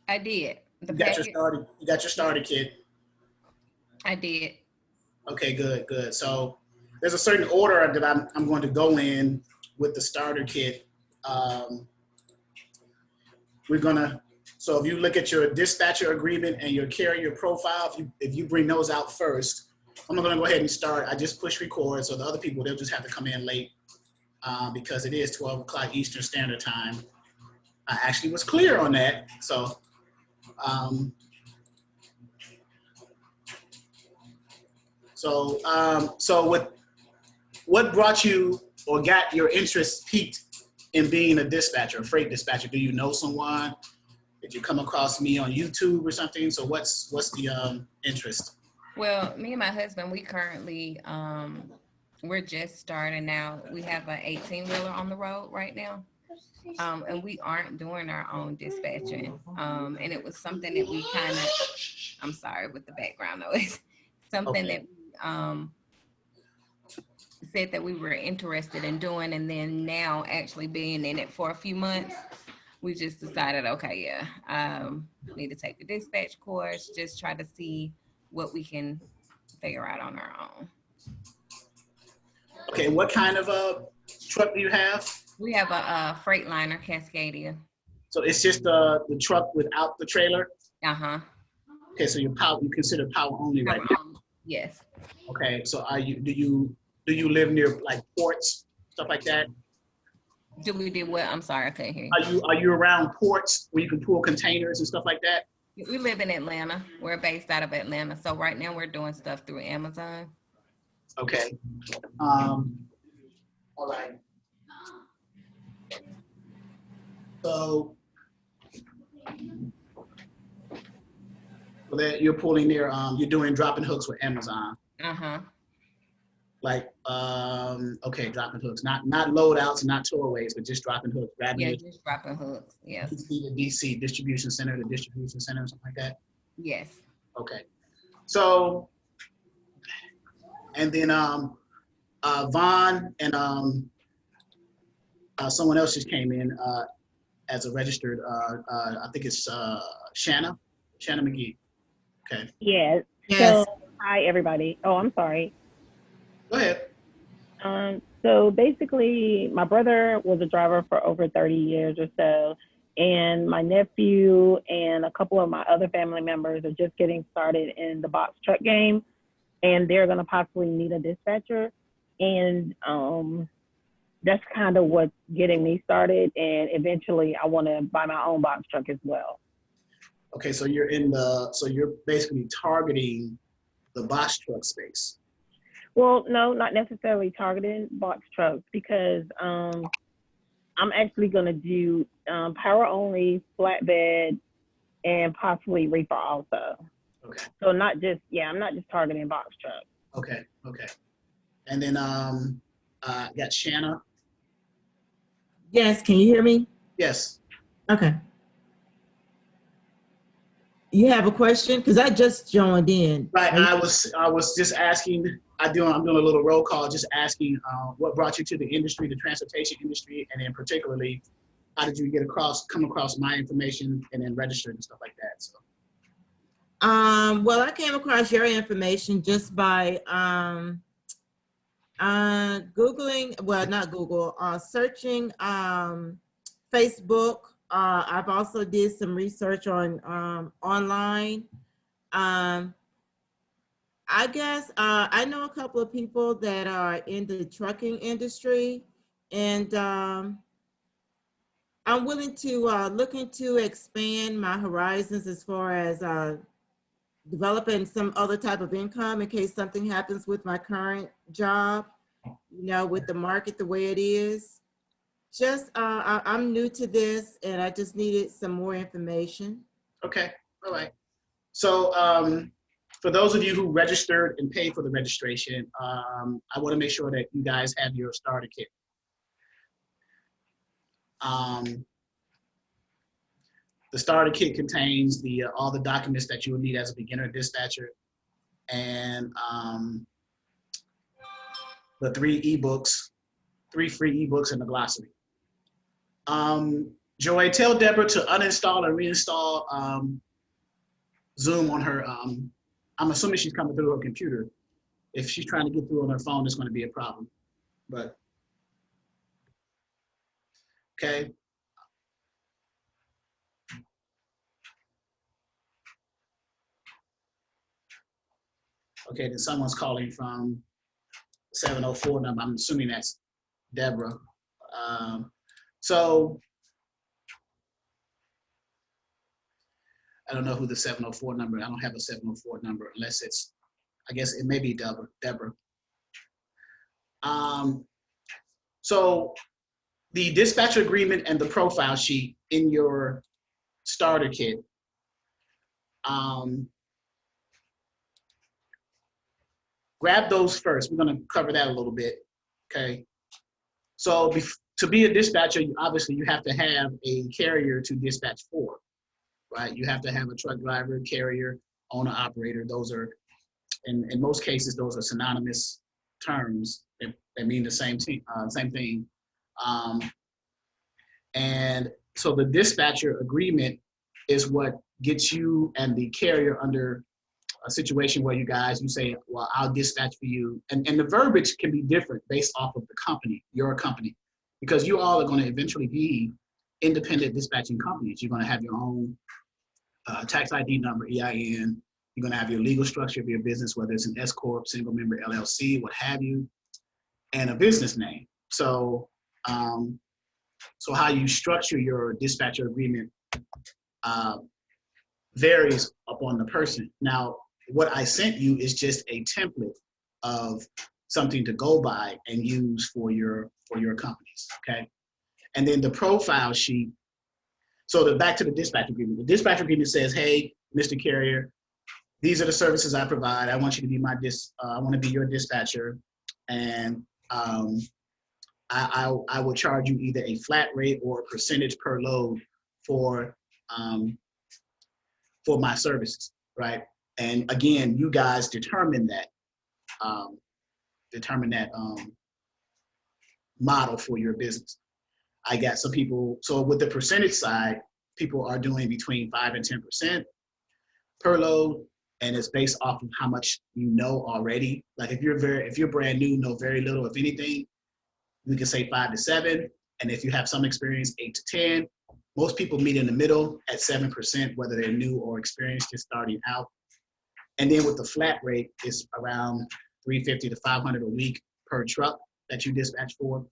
I did. The You got your packet, starter. You got your starter kit. I did. Okay, good, good. So there's a certain order that I'm going to go in with the starter kit. Um, we're gonna. So if you look at your dispatcher agreement and your carrier profile, if you bring those out first, I'm gonna go ahead and start. I just push record, so the other people they'll just have to come in late because it is 12 o'clock Eastern Standard Time. I actually was clear on that. Um, so what brought you or got your interest peaked in being a dispatcher, a freight dispatcher? Do you know someone? Did you come across me on YouTube or something? So what's the interest? Well, me and my husband, we currently we're just starting out. We have an 18 wheeler on the road right now. And we aren't doing our own dispatching. And it was something that we kind of, I'm sorry with the background noise, something Okay. that we said that we were interested in doing. And then now actually being in it for a few months, we just decided, okay, yeah, need to take the dispatch course, just try to see what we can figure out on our own. Okay. What kind of truck do you have? We have a Freightliner Cascadia. So it's just the truck without the trailer. Uh-huh. Okay. So you consider power only right now. Yes. Okay. So do you live near like ports, stuff like that? Do we do what? I'm sorry, I couldn't hear Are you around ports where you can pull containers and stuff like that? you. We live in Atlanta. We're based out of Atlanta. So right now we're doing stuff through Amazon. Okay. Um, all right. So, you're pulling there. You're doing dropping hooks with Amazon. Uh-huh. Like, okay, dropping hooks, not loadouts, not towaways, but just dropping hooks, grabbing Yeah, it just dropping hooks. Yes. DC to DC, distribution center to distribution center, something like that. Yes. Okay. So, and then Vaughn and someone else just came in as a registered. I think it's Shanna McGee. Okay. Yes. Yes. So, hi, everybody. Oh, I'm sorry. Go ahead. So basically, my brother was a driver for over 30 years or so, and my nephew and a couple of my other family members are just getting started in the box truck game, and they're going to possibly need a dispatcher. And that's kind of what's getting me started. And eventually, I want to buy my own box truck as well. Okay, so you're basically targeting the box truck space. Well, no, not necessarily targeting box trucks because I'm actually going to do power only, flatbed, and possibly reefer also. Okay. So I'm not just targeting box trucks. Okay. Okay. And then got Shanna. Yes. Can you hear me? Yes. Okay. You have a question? Because I just joined in. Right. I was just asking. I'm doing a little roll call, just asking what brought you to the industry, the transportation industry, and then particularly, how did you come across my information and then register and stuff like that? So. Well, I came across your information just by Googling, well, not Google, searching Facebook. I've also did some research on online. I guess I know a couple of people that are in the trucking industry, and I'm willing to looking to expand my horizons as far as developing some other type of income in case something happens with my current job, with the market the way it is. Just, I'm new to this and I just needed some more information. Okay, all right. So for those of you who registered and paid for the registration, I want to make sure that you guys have your starter kit. The starter kit contains all the documents that you will need as a beginner dispatcher, and the 3 free ebooks, and the glossary. Joy, tell Deborah to uninstall and reinstall Zoom on her. I'm assuming she's coming through her computer. If she's trying to get through on her phone, it's going to be a problem. But okay. Okay, then someone's calling from 704 number. I'm assuming that's Deborah. So I don't know who the 704 number. I don't have a 704 number unless it's, I guess it may be Deborah. So the dispatcher agreement and the profile sheet in your starter kit. Grab those first. We're going to cover that a little bit. Okay. So to be a dispatcher, obviously you have to have a carrier to dispatch for, right? You have to have a truck driver, carrier, owner, operator. Those are, in most cases, those are synonymous terms that mean the same thing. And so the dispatcher agreement is what gets you and the carrier under a situation where you say, well, I'll dispatch for you. And the verbiage can be different based off of the company, your company, because you all are going to eventually be independent dispatching companies. You're going to have your own tax ID number, EIN. You're going to have your legal structure of your business, whether it's an S Corp, single member LLC, what have you, and a business name. So, so how you structure your dispatcher agreement varies upon the person. Now, what I sent you is just a template of something to go by and use for your companies, okay? And then the profile sheet. So back to the dispatch agreement. The dispatch agreement says, hey, Mr. Carrier, these are the services I provide. I want you to be I want to be your dispatcher, and I will charge you either a flat rate or a percentage per load for my services, right? And again, you guys determine that model for your business. I got some people, so with the percentage side, people are doing between 5 and 10% per load, and it's based off of how much you know already. Like if you're brand new, know very little, if anything, we can say 5 to 7, and if you have some experience, 8 to 10. Most people meet in the middle at 7%, whether they're new or experienced, just starting out. And then with the flat rate, it's around $350 to $500 a week per truck that you dispatch for.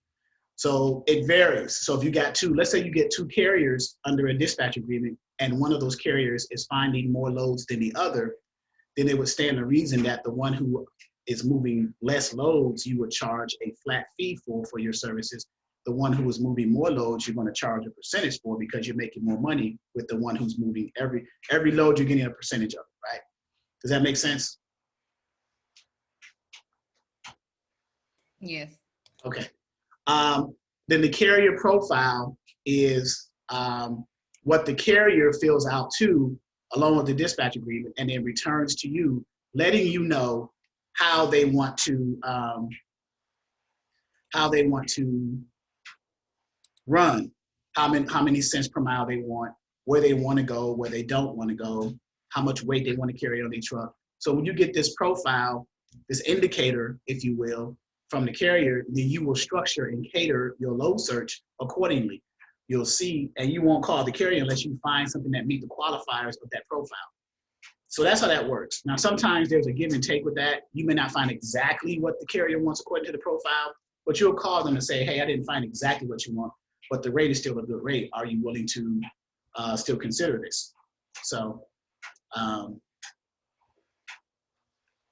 So it varies. So if you got let's say you get 2 carriers under a dispatch agreement, and one of those carriers is finding more loads than the other, then it would stand to reason that the one who is moving less loads, you would charge a flat fee for your services. The one who is moving more loads, you're going to charge a percentage for, because you're making more money with the one who's moving every load, you're getting a percentage of it, right? Does that make sense? Yes. Okay. Then the carrier profile is what the carrier fills out too, along with the dispatch agreement, and then returns to you, letting you know how they want to run, how many cents per mile they want, where they want to go, where they don't want to go, how much weight they want to carry on their truck. So when you get this profile, this indicator, if you will, from the carrier, then you will structure and cater your load search accordingly. You'll see, and you won't call the carrier unless you find something that meets the qualifiers of that profile. So that's how that works. Now, sometimes there's a give and take with that. You may not find exactly what the carrier wants according to the profile, but you'll call them and say, hey, I didn't find exactly what you want, but the rate is still a good rate. Are you willing to still consider this? So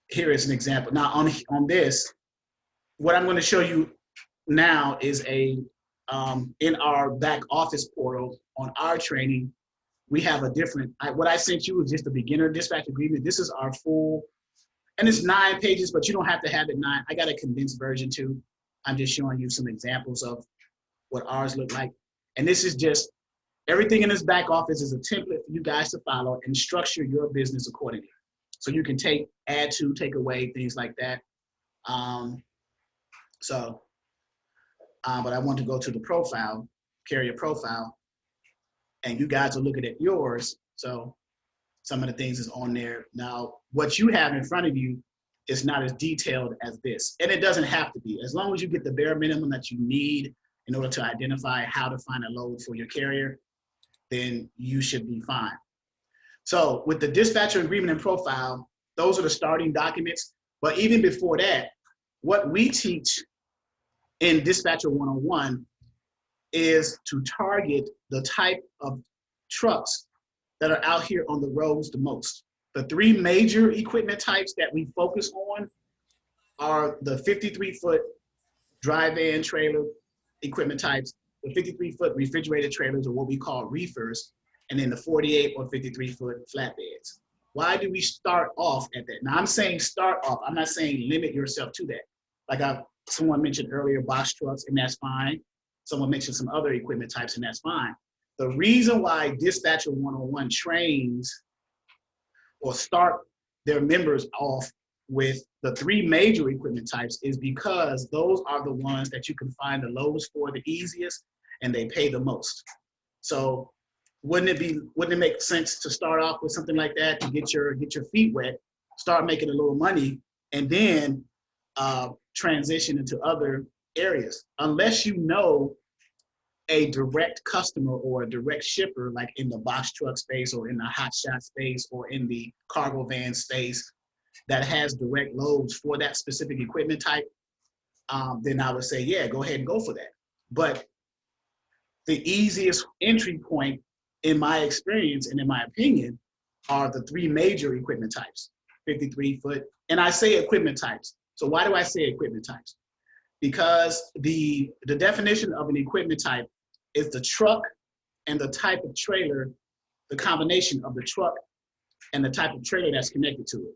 here is an example. Now on this, what I'm going to show you now is in our back office portal on our training, we have a different, what I sent you is just a beginner dispatch agreement. This is our full, and it's 9 pages, but you don't have to have it 9. I got a condensed version too. I'm just showing you some examples of what ours look like. And this is just, everything in this back office is a template for you guys to follow and structure your business accordingly. So you can add to, take away, things like that. But I want to go to the profile, carrier profile. and you guys are looking at yours. So some of the things is on there. Now, what you have in front of you is not as detailed as this. And it doesn't have to be. As long as you get the bare minimum that you need in order to identify how to find a load for your carrier, then you should be fine. So with the dispatcher agreement and profile, those are the starting documents. But even before that, what we teach in Dispatcher 101 is to target the type of trucks that are out here on the roads the most. The three major equipment types that we focus on are the 53-foot dry van trailer equipment types, the 53-foot refrigerated trailers, or what we call reefers, and then the 48 or 53-foot flatbeds. Why do we start off at that? Now I'm saying start off, I'm not saying limit yourself to that. Like someone mentioned earlier, box trucks, and that's fine. Someone mentioned some other equipment types, and that's fine. The reason why Dispatcher 101 trains or start their members off with the three major equipment types is because those are the ones that you can find the loads for the easiest and they pay the most. So wouldn't it make sense to start off with something like that to get your feet wet, start making a little money, and then transition into other areas? Unless you know a direct customer or a direct shipper, like in the box truck space or in the hot shot space or in the cargo van space that has direct loads for that specific equipment type, then I would say, yeah, go ahead and go for that. But the easiest entry point, in my experience and in my opinion, are the three major equipment types, 53-foot. And I say equipment types. So why do I say equipment types? Because the definition of an equipment type is the truck and the type of trailer, the combination of the truck and the type of trailer that's connected to it.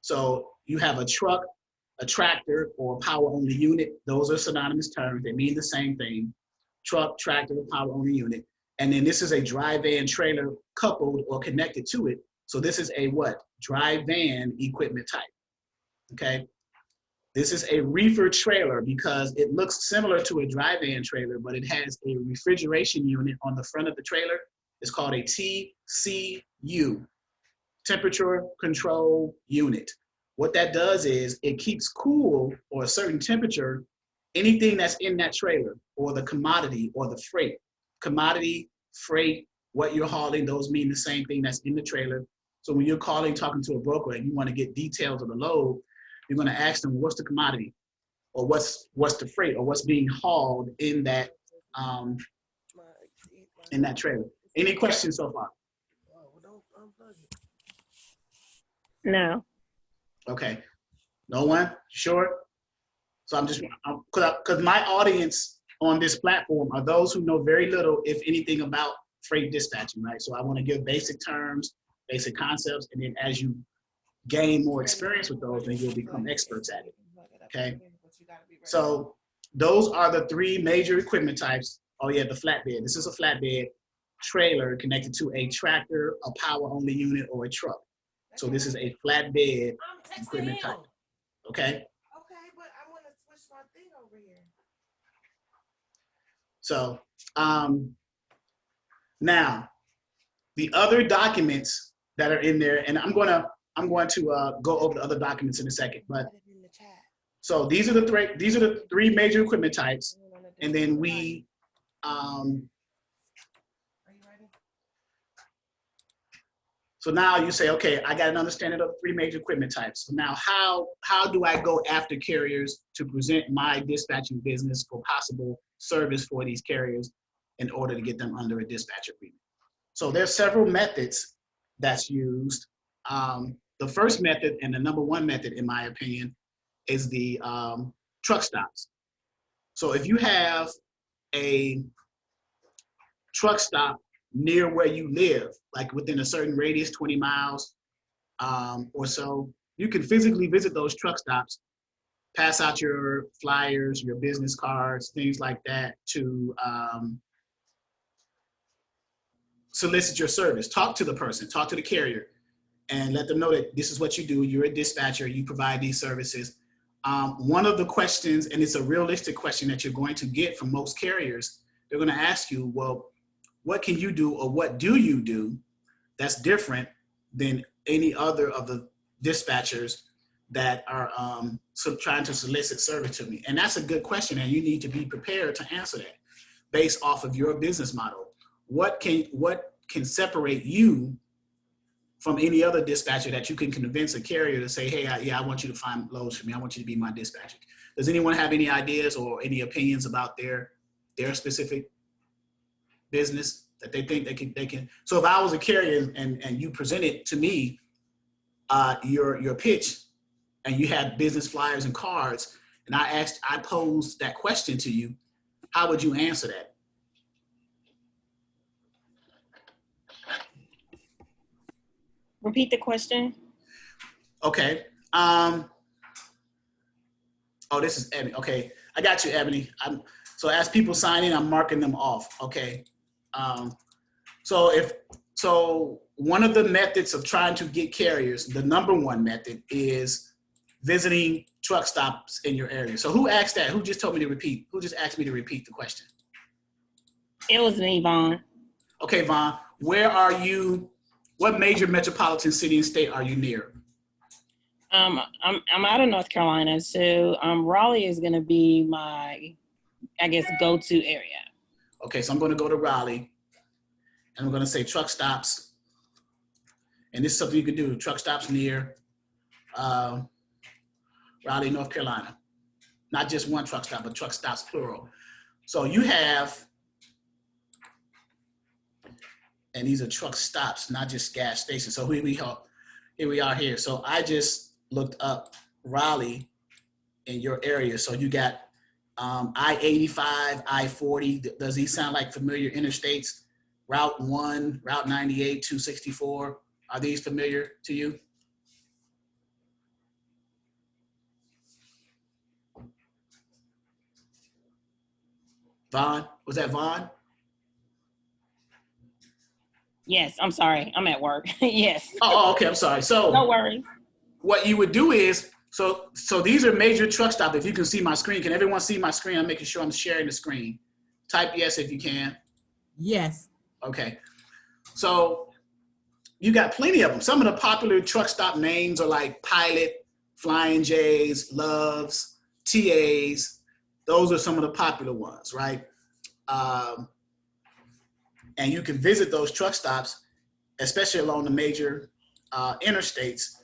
So you have a truck, a tractor, or a power-only unit. Those are synonymous terms. They mean the same thing. Truck, tractor, power-only unit. And then this is a dry van trailer coupled or connected to it. So this is a what? Dry van equipment type, okay? This is a reefer trailer because it looks similar to a dry van trailer, but it has a refrigeration unit on the front of the trailer. It's called a TCU, temperature control unit. What that does is it keeps cool or a certain temperature anything that's in that trailer or the commodity or the freight. Commodity, freight, what you're hauling, those mean the same thing that's in the trailer. So when you're calling, talking to a broker and you want to get details of the load, you're going to ask them, what's the commodity, or what's the freight, or what's being hauled in that trailer. Any questions so far? No. Okay. No one? Sure? So I'm just, because my audience on this platform are those who know very little, if anything, about freight dispatching, right? So I want to give basic terms, basic concepts, and then as you gain more experience with those, then you'll become experts at it, okay? So those are the three major equipment types. Oh yeah, the flatbed. This is a flatbed trailer connected to a tractor, a power-only unit, or a truck. So this is a flatbed equipment type, okay? Okay, but I want to switch my thing over here. So now the other documents that are in there, and I'm going to go over the other documents in a second, but so these are the three major equipment types, and then we so now you say, okay, I got an understanding of the three major equipment types. So now how do I go after carriers to present my dispatching business for possible service for these carriers in order to get them under a dispatch agreement? So there's several methods that's used. The first method, and the number one method in my opinion, is the truck stops. So if you have a truck stop near where you live, like within a certain radius, 20 miles or so, you can physically visit those truck stops, pass out your flyers, your business cards, things like that to solicit your service. Talk to the person, talk to the carrier, and let them know that this is what you do. You're a dispatcher, you provide these services. One of the questions, and it's a realistic question that you're going to get from most carriers, they're going to ask you, well, what can you do or what do you do that's different than any other of the dispatchers that are trying to solicit service to me? And that's a good question, and you need to be prepared to answer that based off of your business model. What can separate you from any other dispatcher that you can convince a carrier to say, hey, I want you to find loads for me. I want you to be my dispatcher. Does anyone have any ideas or any opinions about their specific business that they think they can? So if I was a carrier and you presented to me your pitch and you had business flyers and cards, and I posed that question to you, how would you answer that? Repeat the question. Okay. This is Ebony. Okay, I got you, Ebony. So as people sign in, I'm marking them off. Okay. So one of the methods of trying to get carriers, the number one method is visiting truck stops in your area. So who asked that? Who just told me to repeat? Who just asked me to repeat the question? It was me, Vaughn. Okay, Vaughn, where are you? What major metropolitan city and state are you near? I'm out of North Carolina, so Raleigh is gonna be my, I guess, go-to area. Okay, so I'm gonna go to Raleigh, and I'm gonna say truck stops, and this is something you can do. Truck stops near Raleigh, North Carolina. Not just one truck stop, but truck stops plural. So you have, and these are truck stops, not just gas stations. So here we are here. So I just looked up Raleigh in your area. So you got I-85, I-40. Does these sound like familiar interstates? Route 1, Route 98, 264. Are these familiar to you? Vaughn, was that Vaughn? Yes, I'm sorry. I'm at work. Yes. Oh, okay, I'm sorry. So no worries. What you would do is, so these are major truck stops. If you can see my screen, can everyone see my screen? I'm making sure I'm sharing the screen. Type yes if you can. Yes. Okay. So you got plenty of them. Some of the popular truck stop names are like Pilot, Flying J's, Loves, TAs. Those are some of the popular ones, right? And you can visit those truck stops, especially along the major interstates,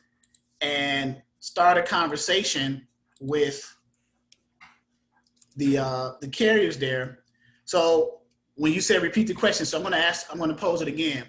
and start a conversation with the carriers there. So when you say repeat the question, so I'm going to pose it again.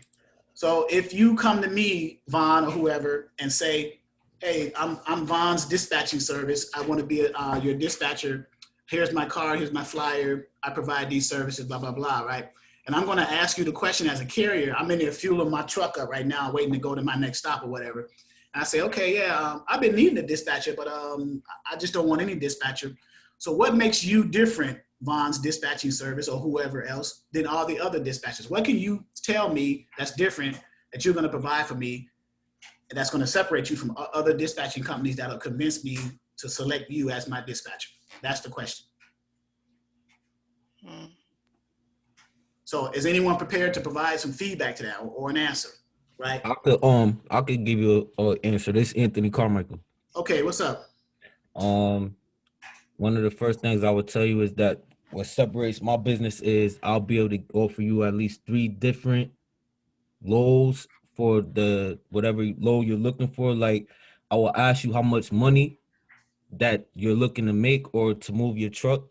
So if you come to me, Vaughn or whoever, and say, hey, I'm Vaughn's dispatching service. I want to be your dispatcher. Here's my card, here's my flyer. I provide these services, blah, blah, blah, right? And I'm going to ask you the question as a carrier. I'm in there fueling my truck up right now, waiting to go to my next stop or whatever. And I say, okay, yeah, I've been needing a dispatcher, but I just don't want any dispatcher. So what makes you different, Vaughn's dispatching service or whoever else, than all the other dispatchers? What can you tell me that's different that you're going to provide for me and that's going to separate you from other dispatching companies that'll convince me to select you as my dispatcher? That's the question. So is anyone prepared to provide some feedback to that or an answer, right? I could give you an answer. This is Anthony Carmichael. Okay, what's up? One of the first things I would tell you is that what separates my business is I'll be able to offer you at least 3 different loads for the whatever load you're looking for. Like I will ask you how much money that you're looking to make or to move your truck.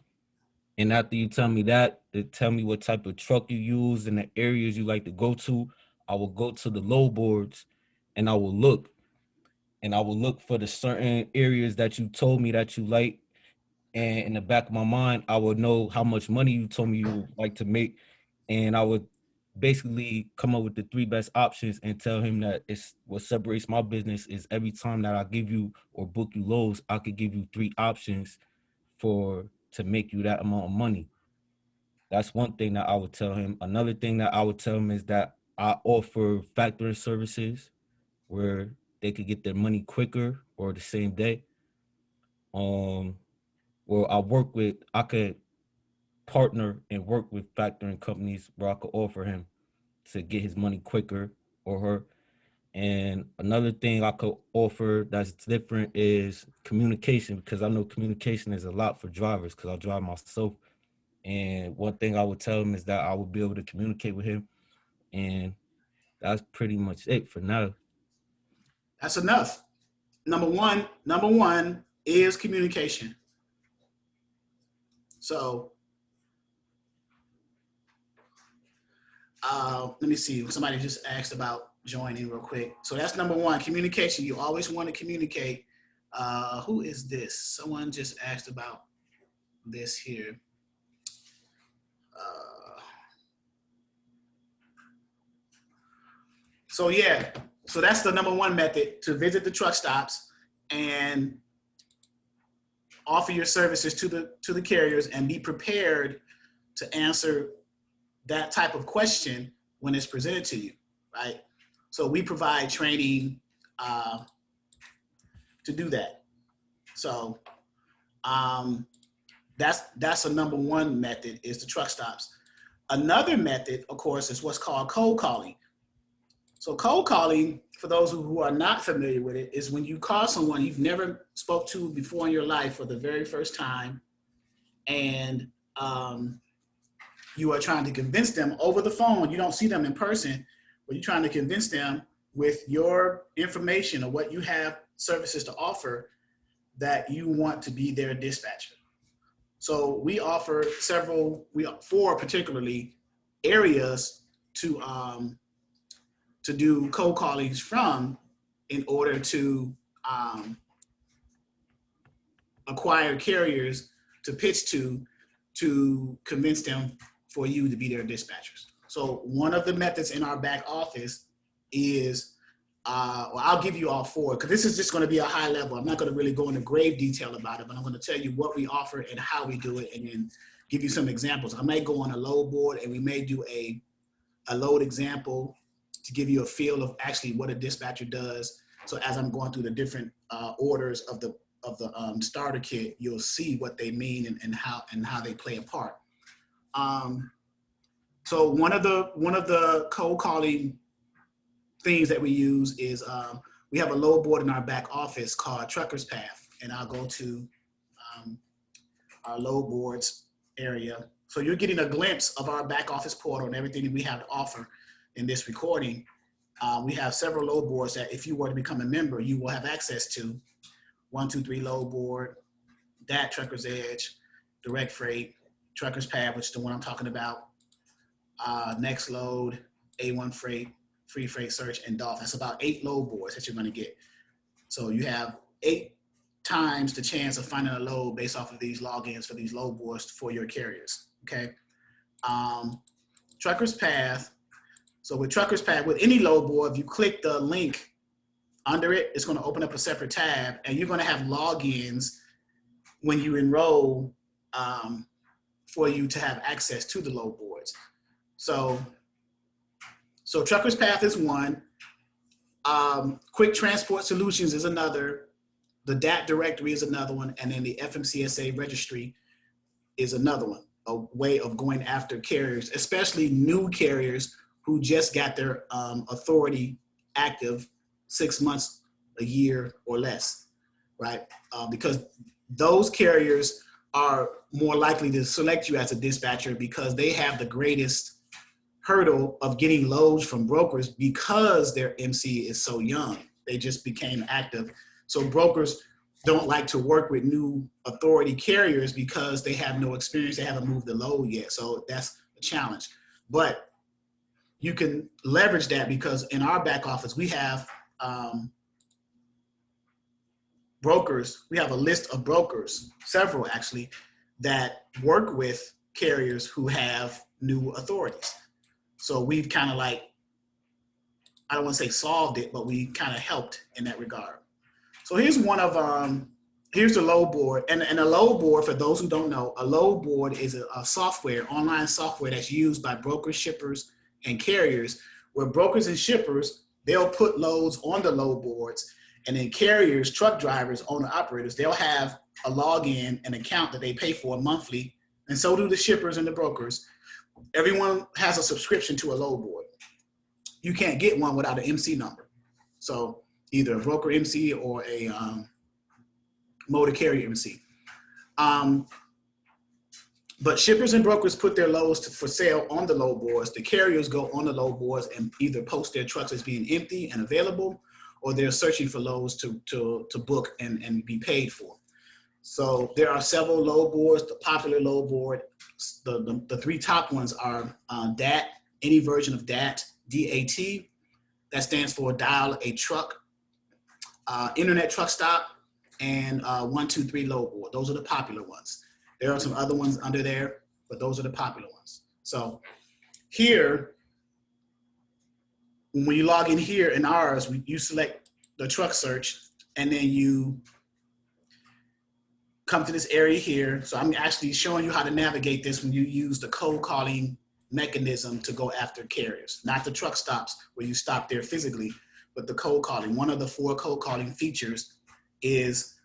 And after you tell me that, tell me what type of truck you use and the areas you like to go to. I will go to the load boards and I will look. And I will look for the certain areas that you told me that you like. And in the back of my mind, I would know how much money you told me you would like to make. And I would basically come up with the 3 best options and tell him that it's what separates my business is every time that I give you or book you loads, I could give you 3 options to make you that amount of money. That's one thing that I would tell him. Another thing that I would tell him is that I offer factoring services where they could get their money quicker or the same day. Or I could partner and work with factoring companies where I could offer him to get his money quicker or her. And another thing I could offer that's different is communication, because I know communication is a lot for drivers because I drive myself. And one thing I would tell him is that I would be able to communicate with him. And that's pretty much it for now. That's enough. Number one is communication. So let me see. Somebody just asked about joining real quick. So that's number one, communication. You always want to communicate. Who is this? Someone just asked about this here. So yeah, so that's the number one method, to visit the truck stops and offer your services to the carriers and be prepared to answer that type of question when it's presented to you, right? So we provide training to do that. So that's a number one method, is the truck stops. Another method, of course, is what's called cold calling. So cold calling, for those who are not familiar with it, is when you call someone you've never spoke to before in your life for the very first time, and you are trying to convince them over the phone. You don't see them in person, but you're trying to convince them with your information or what you have services to offer that you want to be their dispatcher. So we offer four particularly areas to do cold callings from, in order to acquire carriers to pitch to convince them for you to be their dispatchers. So one of the methods in our back office is, well, I'll give you all four, because this is just going to be a high level. I'm not going to really go into grave detail about it, but I'm going to tell you what we offer and how we do it, and then give you some examples. I may go on a load board, and we may do a load example to give you a feel of actually what a dispatcher does. So as I'm going through the different orders of the starter kit, you'll see what they mean and how they play a part. So one of the cold calling things that we use is we have a load board in our back office called Trucker's Path, and I'll go to our load boards area. So you're getting a glimpse of our back office portal and everything that we have to offer in this recording. We have several load boards that if you were to become a member, you will have access to. 123 load board, that Trucker's Edge, Direct Freight, Trucker's Path, which is the one I'm talking about, Next Load, A1 Freight, Free Freight Search, and Dolphin. That's about 8 load boards that you're going to get. So you have 8 times the chance of finding a load based off of these logins for these load boards for your carriers. Okay. Trucker's Path. So with Trucker's Path, with any load board, if you click the link under it, it's going to open up a separate tab, and you're going to have logins when you enroll for you to have access to the load boards. So Trucker's Path is one. Quick Transport Solutions is another. The DAT directory is another one. And then the FMCSA registry is another one, a way of going after carriers, especially new carriers who just got their authority active 6 months, a year or less, right? Because those carriers are more likely to select you as a dispatcher because they have the greatest hurdle of getting loads from brokers because their MC is so young. They just became active. So brokers don't like to work with new authority carriers because they have no experience. They haven't moved the load yet. So that's a challenge. But you can leverage that because in our back office, we have brokers. We have a list of brokers, several actually, that work with carriers who have new authorities. So we've kind of like, I don't want to say solved it, but we kind of helped in that regard. So here's one of, here's the load board. And a load board, for those who don't know, a load board is a software, online software that's used by brokers, shippers, and carriers, where brokers and shippers, they'll put loads on the load boards, and then carriers, truck drivers, owner operators, they'll have a login, an account that they pay for monthly and so do the shippers and the brokers. Everyone has a subscription to a load board. You can't get one without an MC number. So either a broker MC or a motor carrier MC. But shippers and brokers put their loads for sale on the load boards. The carriers go on the load boards and either post their trucks as being empty and available, or they're searching for loads to book and be paid for. So there are several load boards. The popular load board, the three top ones are DAT, any version of DAT, D-A-T. That stands for Dial a Truck, Internet Truck Stop, and 123 load board. Those are the popular ones. There are some other ones under there, but those are the popular ones. So here, when you log in here in ours, you select the truck search, and then you come to this area here. So I'm actually showing you how to navigate this when you use the cold calling mechanism to go after carriers, not the truck stops where you stop there physically, but the cold calling. One of the 4 cold calling features is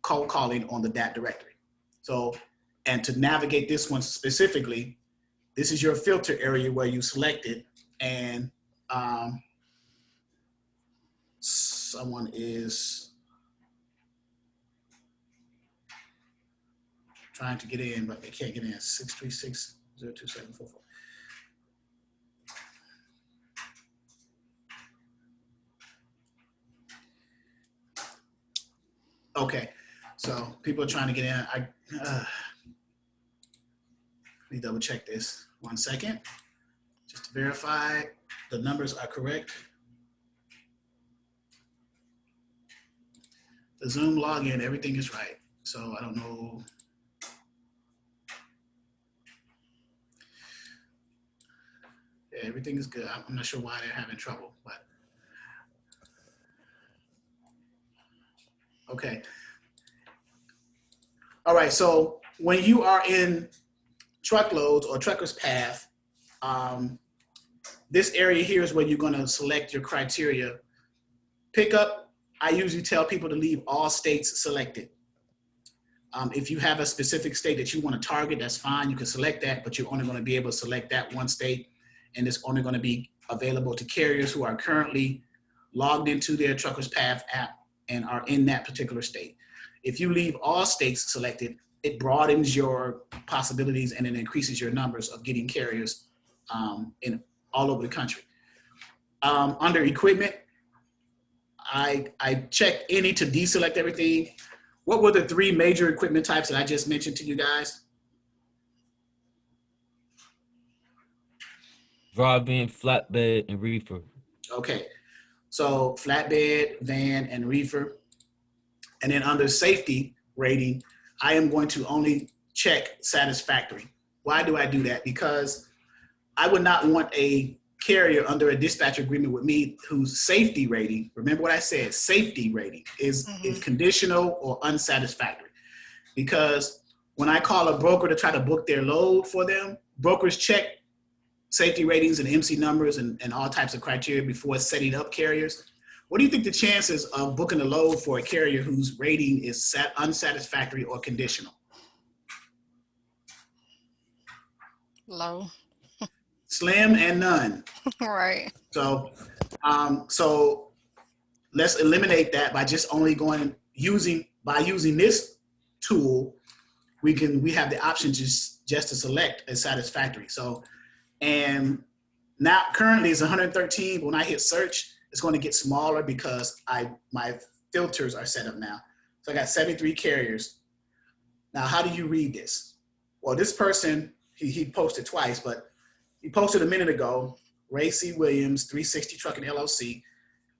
cold calling on the DAT directory. So, and to navigate this one specifically, this is your filter area where you select it, and someone is trying to get in, but they can't get in. 636-02744. Okay, so people are trying to get in. Let me double check this 1 second, just to verify the numbers are correct. The Zoom login, everything is right. So I don't know. Yeah, everything is good. I'm not sure why they're having trouble, but okay. All right, so when you are in truckloads or trucker's path, this area here is where you're gonna select your criteria. Pickup, I usually tell people to leave all states selected. If you have a specific state that you wanna target, that's fine, you can select that, but you're only gonna be able to select that one state, and it's only gonna be available to carriers who are currently logged into their trucker's path app and are in that particular state. If you leave all states selected, it broadens your possibilities and it increases your numbers of getting carriers in all over the country. Under equipment, I checked any to deselect everything. What were the 3 major equipment types that I just mentioned to you guys? Dry van, flatbed, and reefer. Okay, so flatbed, van, and reefer. And then under safety rating, I am going to only check satisfactory. Why do I do that? Because I would not want a carrier under a dispatch agreement with me whose safety rating, remember what I said, safety rating is conditional or unsatisfactory. Because when I call a broker to try to book their load for them, brokers check safety ratings and MC numbers and all types of criteria before setting up carriers. What do you think the chances of booking a load for a carrier whose rating is unsatisfactory or conditional? Low. Slim and none. Right. So, so let's eliminate that by just only using this tool. We have the option just to select as satisfactory. So, and now currently it's 113. But when I hit search, it's going to get smaller because my filters are set up now. So I got 73 carriers. Now, how do you read this? Well, this person, he posted twice, but he posted a minute ago, Ray C. Williams, 360 Trucking LLC,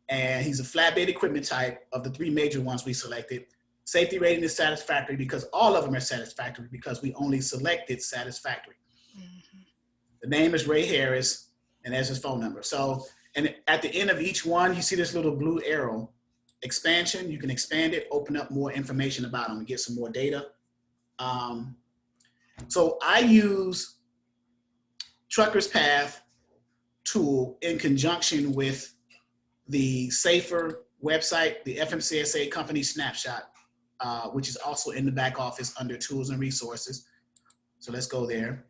and he's a flatbed equipment type of the 3 major ones we selected. Safety rating is satisfactory because all of them are satisfactory because we only selected satisfactory. The name is Ray Harris, and there's his phone number. So, and at the end of each one, you see this little blue arrow, expansion. You can expand it, open up more information about them and get some more data. So I use Trucker's Path tool in conjunction with the SAFER website, the FMCSA company snapshot, which is also in the back office under tools and resources. So let's go there.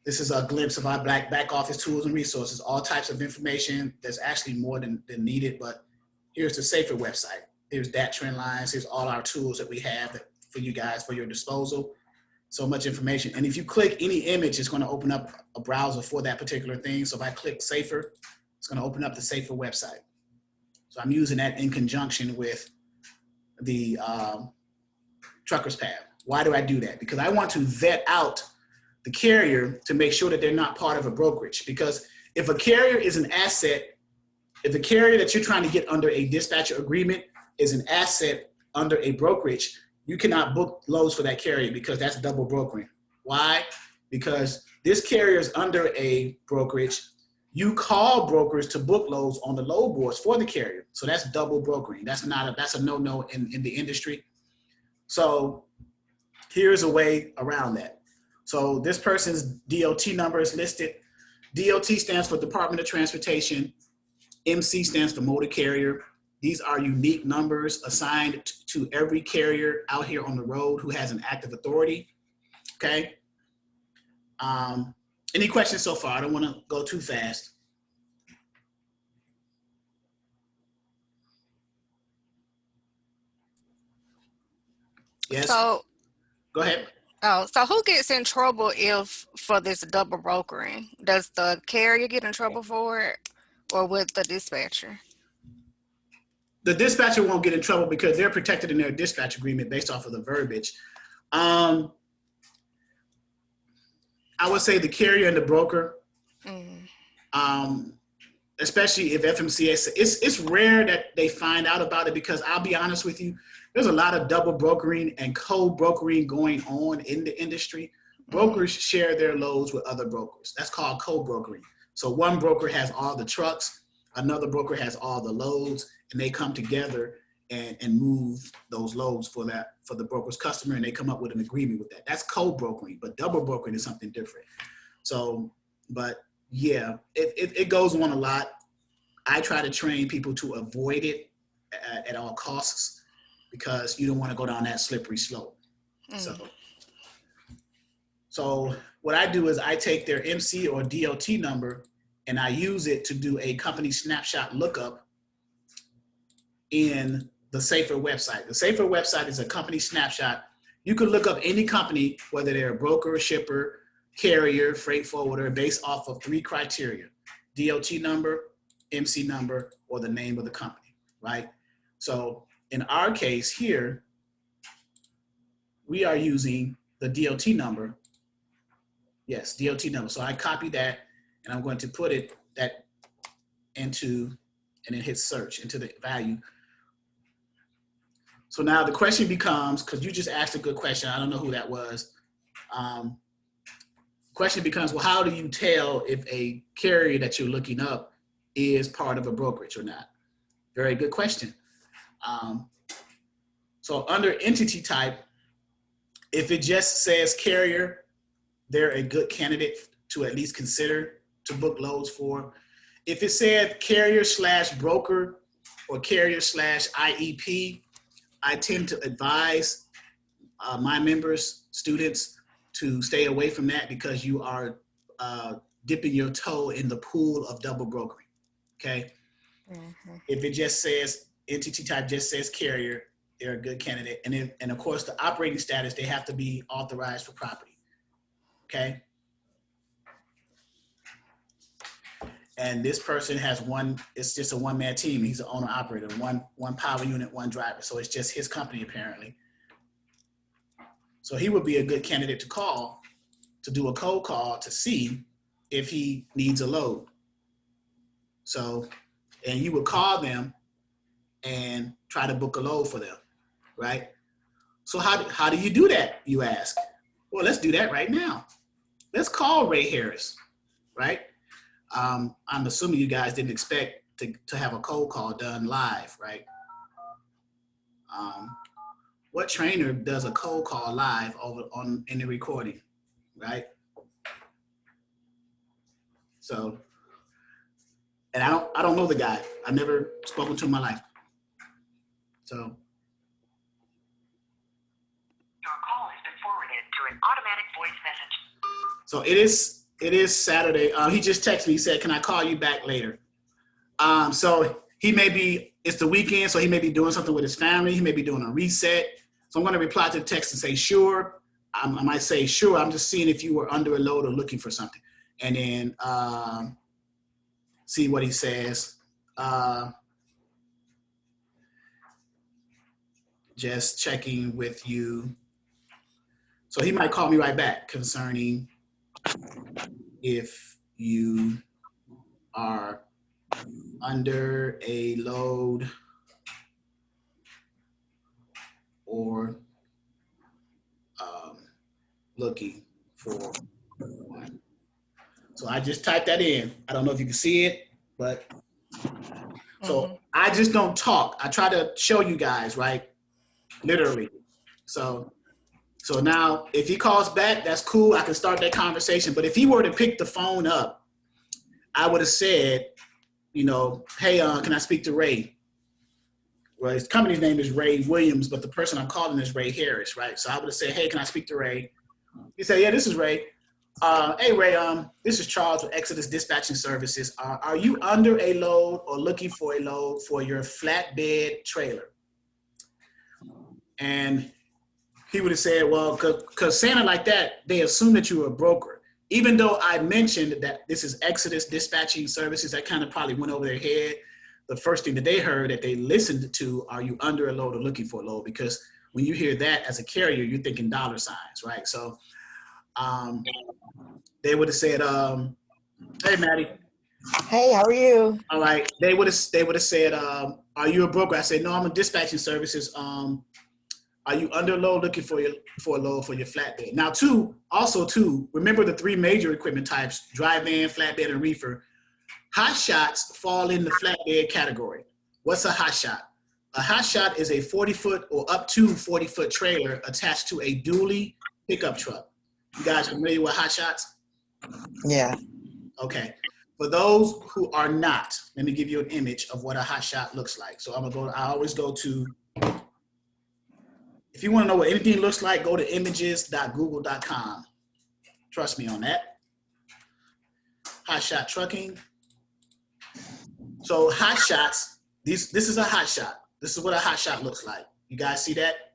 This is a glimpse of our back office tools and resources, all types of information. There's actually more than needed, but here's the Safer website. Here's that trend lines. Here's all our tools that we have for you guys for your disposal. So much information. And if you click any image, it's going to open up a browser for that particular thing. So if I click Safer, it's going to open up the Safer website. So I'm using that in conjunction with the Truckers Pad. Why do I do that? Because I want to vet out the carrier to make sure that they're not part of a brokerage. Because if a carrier is an asset, if the carrier that you're trying to get under a dispatcher agreement is an asset under a brokerage, you cannot book loads for that carrier because that's double brokering. Why? Because this carrier is under a brokerage. You call brokers to book loads on the load boards for the carrier. So that's double brokering. That's a no-no in the industry. So here's a way around that. So this person's DOT number is listed. DOT stands for Department of Transportation. MC stands for motor carrier. These are unique numbers assigned to every carrier out here on the road who has an active authority, okay? Any questions so far? I don't want to go too fast. Yes, So, go ahead. oh, so who gets in trouble for this double brokering? Does the carrier get in trouble for it, or with the dispatcher? The dispatcher won't get in trouble because they're protected in their dispatch agreement based off of the verbiage. I would say the carrier and the broker, especially if FMCA, it's rare that they find out about it because I'll be honest with you, there's a lot of double brokering and co-brokering going on in the industry. Brokers share their loads with other brokers. That's called co-brokering. So one broker has all the trucks, another broker has all the loads, and they come together and move those loads for the broker's customer, and they come up with an agreement with that. That's co-brokering, but double brokering is something different. So, but yeah, it goes on a lot. I try to train people to avoid it at all costs because you don't want to go down that slippery slope. So what I do is I take their MC or DOT number and I use it to do a company snapshot lookup in the Safer website. The Safer website is a company snapshot. You can look up any company, whether they're a broker, shipper, carrier, freight forwarder, based off of 3 criteria: DOT number, MC number, or the name of the company, right? So in our case here, we are using the DOT number. Yes, DOT number. So I copy that and I'm going to put that into, and then hit search into the value. So now the question becomes, because you just asked a good question, I don't know who that was. Question becomes, well, how do you tell if a carrier that you're looking up is part of a brokerage or not? Very good question. So under entity type, if it just says carrier, they're a good candidate to at least consider to book loads for. If it said carrier/broker or carrier/IEP, I tend to advise my members, students, to stay away from that because you are dipping your toe in the pool of double brokering, okay? If it just says, entity type just says carrier, they're a good candidate. And of course, the operating status, they have to be authorized for property, okay? And this person has it's just a one-man team. He's an owner operator, one power unit, one driver. So it's just his company apparently. So he would be a good candidate to call, to do a cold call to see if he needs a load. So, and you would call them and try to book a load for them, right? So how do you do that, you ask? Well, let's do that right now. Let's call Ray Harris, right? I'm assuming you guys didn't expect to have a cold call done live, right? What trainer does a cold call live in the recording, right? So, and I don't know the guy. I've never spoken to him in my life. So. Your call has been forwarded to an automatic So it is Saturday. He just texted me. He said, "Can I call you back later?" So he may be. It's the weekend, so he may be doing something with his family. He may be doing a reset. So I'm going to reply to the text and say, "Sure." I might say, "Sure. I'm just seeing if you were under a load or looking for something," and then see what he says. Just checking with you. So he might call me right back concerning if you are under a load or looking for one. So I just typed that in. I don't know if you can see it, but so I just don't talk. I try to show you guys, right? Literally. So now if he calls back, that's cool. I can start that conversation. But if he were to pick the phone up, I would have said, "Hey, can I speak to Ray?" Well, his company's name is Ray Williams, but the person I'm calling is Ray Harris, right? So I would have said, "Hey, can I speak to Ray?" He said, "Yeah, this is Ray. Hey, Ray, this is Charles with Exodus Dispatching Services. Are you under a load or looking for a load for your flatbed trailer?" And he would have said, "Well, because Santa like that, they assume that you were a broker." Even though I mentioned that this is Exodus Dispatching Services, that kind of probably went over their head. The first thing that they heard that they listened to, "Are you under a load or looking for a load?" Because when you hear that as a carrier, you're thinking dollar signs, right? So they would have said, "Hey, Maddie." Hey, how are you? All right. They would have said, "Are you a broker?" I said, "No, I'm a dispatching services. Are you under a load looking for a load for your flatbed?" Now, remember the three major equipment types: dry van, flatbed, and reefer. Hot shots fall in the flatbed category. What's a hot shot? A hot shot is a 40-foot or up to 40-foot trailer attached to a dually pickup truck. You guys familiar with hot shots? Yeah. Okay. For those who are not, let me give you an image of what a hot shot looks like. So I always go to, if you want to know what anything looks like, go to images.google.com. Trust me on that. Hot shot trucking. So hot shots, this is a hot shot. This is what a hot shot looks like. You guys see that?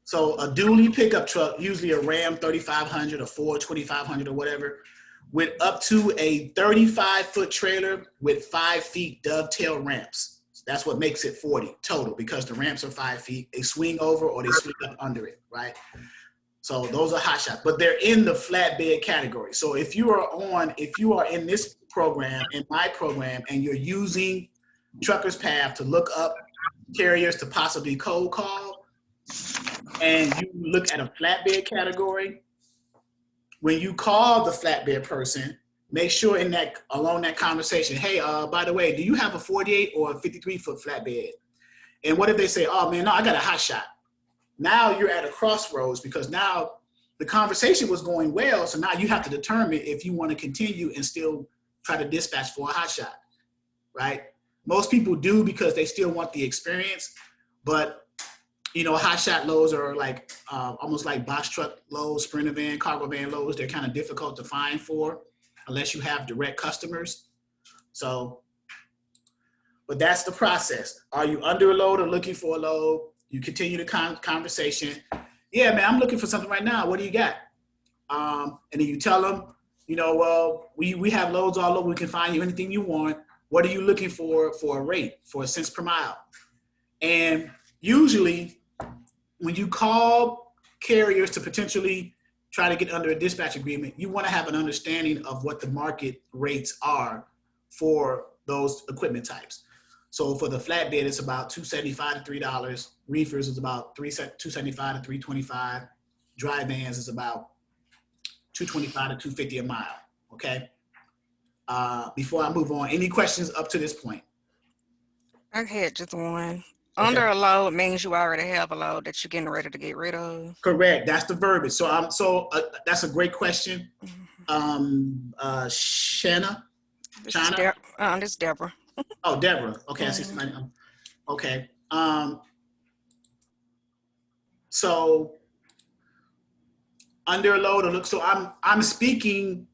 So a dually pickup truck, usually a Ram 3500 or Ford 2500 or whatever, with up to a 35-foot trailer with 5 feet dovetail ramps. That's what makes it 40 total, because the ramps are 5 feet. They swing over or they swing up under it, right? So those are hot shots, but they're in the flatbed category. So if you are in this program, in my program, and you're using Trucker's Path to look up carriers to possibly cold call, and you look at a flatbed category, when you call the flatbed person, make sure along that conversation, "Hey, by the way, do you have a 48 or a 53-foot flatbed?" And what if they say, "Oh man, no, I got a hot shot." Now you're at a crossroads, because now the conversation was going well. So now you have to determine if you want to continue and still try to dispatch for a hot shot, right? Most people do because they still want the experience, but hot shot loads are like almost like box truck loads, sprinter van, cargo van loads. They're kind of difficult to find for unless you have direct customers. So, but that's the process. Are you under a load or looking for a load? You continue the conversation. "Yeah, man, I'm looking for something right now. What do you got?" And then you tell them, "Well, we have loads all over. We can find you anything you want. What are you looking for a rate, for a cents per mile?" And usually when you call carriers to potentially try to get under a dispatch agreement, you want to have an understanding of what the market rates are for those equipment types. So for the flatbed, it's about $275 to $3. Reefers is about $275 to $325. Dry vans is about $225 to $250 a mile. Okay. Before I move on, any questions up to this point? I had just one. Okay. Under a load means you already have a load that you're getting ready to get rid of. Correct. That's the verbiage. So that's a great question. Shanna. This is Deborah. Oh, Deborah. Okay, I see somebody. Okay. So under a load or look. So I'm speaking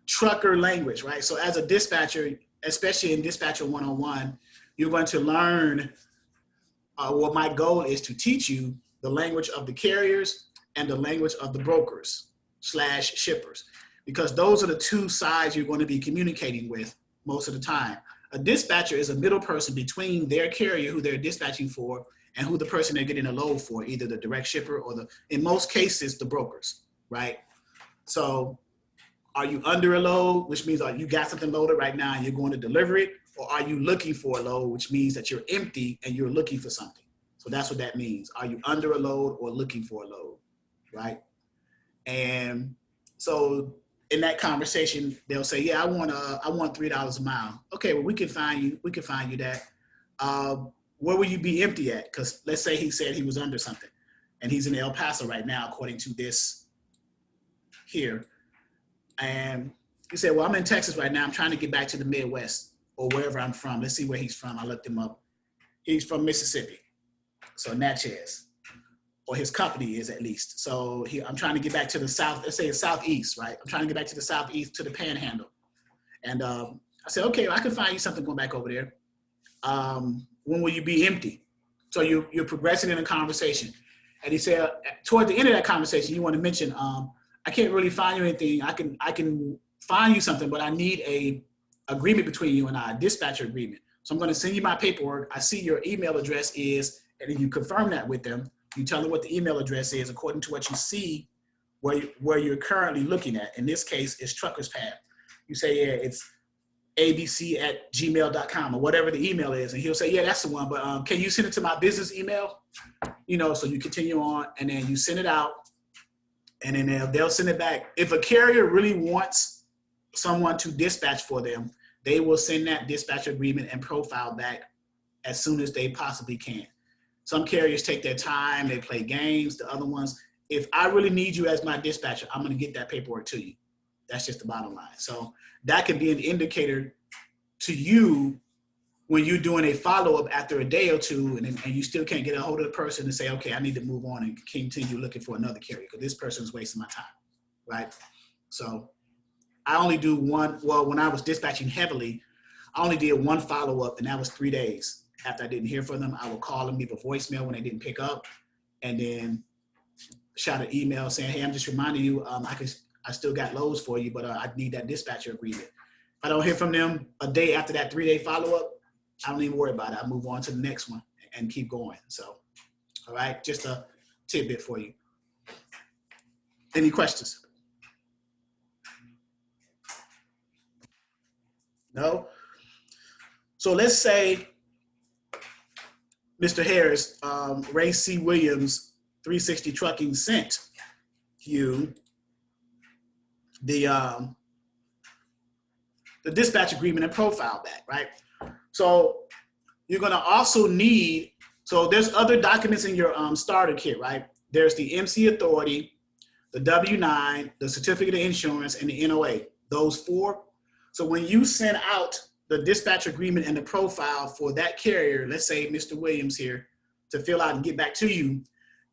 trucker language, right? So as a dispatcher, especially in Dispatcher 101, you're going to learn what my goal is to teach you the language of the carriers and the language of the brokers / shippers, because those are the two sides you're going to be communicating with most of the time. A dispatcher is a middle person between their carrier who they're dispatching for and who the person they're getting a load for, either the direct shipper or in most cases, the brokers, right? So are you under a load, which means you got something loaded right now and you're going to deliver it? Or are you looking for a load, which means that you're empty and you're looking for something? So that's what that means. Are you under a load or looking for a load, right? And so in that conversation, they'll say, yeah, I want $3 a mile. Okay, well, we can find you that. Where will you be empty at? Because let's say he said he was under something and he's in El Paso right now, according to this here. And he said, well, I'm in Texas right now. I'm trying to get back to the Midwest or wherever I'm from. Let's see where he's from. I looked him up. He's from Mississippi. So Natchez, or his company is at least. So I'm trying to get back to the South, let's say the Southeast, right? I'm trying to get back to the Southeast, to the Panhandle. And I said, okay, well, I can find you something going back over there. When will you be empty? So you're progressing in a conversation. And he said, toward the end of that conversation, you want to mention, I can't really find you anything. I can find you something, but I need a agreement between you and I, a dispatcher agreement. So I'm going to send you my paperwork. I see your email address is, and then you confirm that with them. You tell them what the email address is according to what you see where you're currently looking at. In this case, it's Trucker's Path. You say, yeah, it's abc@gmail.com or whatever the email is. And he'll say, yeah, that's the one. But can you send it to my business email? So you continue on and then you send it out and then they'll send it back. If a carrier really wants someone to dispatch for them, they will send that dispatch agreement and profile back as soon as they possibly can. Some carriers take their time, they play games. The other ones, if I really need you as my dispatcher, I'm going to get that paperwork to you. That's just the bottom line. So that can be an indicator to you when you're doing a follow-up after a day or two and you still can't get a hold of the person to say, okay, I need to move on and continue looking for another carrier because this person is wasting my time, right? So I only do one. Well, when I was dispatching heavily, I only did one follow-up and that was 3 days. After I didn't hear from them, I would call them, leave a voicemail when they didn't pick up, and then shout an email saying, hey, I'm just reminding you, I still got loads for you, but I need that dispatcher agreement. If I don't hear from them a day after that 3-day follow-up, I don't even worry about it. I move on to the next one and keep going. So, all right, just a tidbit for you. Any questions? No? So let's say Mr. Harris, Ray C. Williams, 360 Trucking sent you the dispatch agreement and profile back, right? So you're gonna also need, so there's other documents in your starter kit, right? There's the MC authority, the W-9, the certificate of insurance, and the NOA, those 4. So when you send out the dispatch agreement and the profile for that carrier, let's say Mr. Williams here, to fill out and get back to you,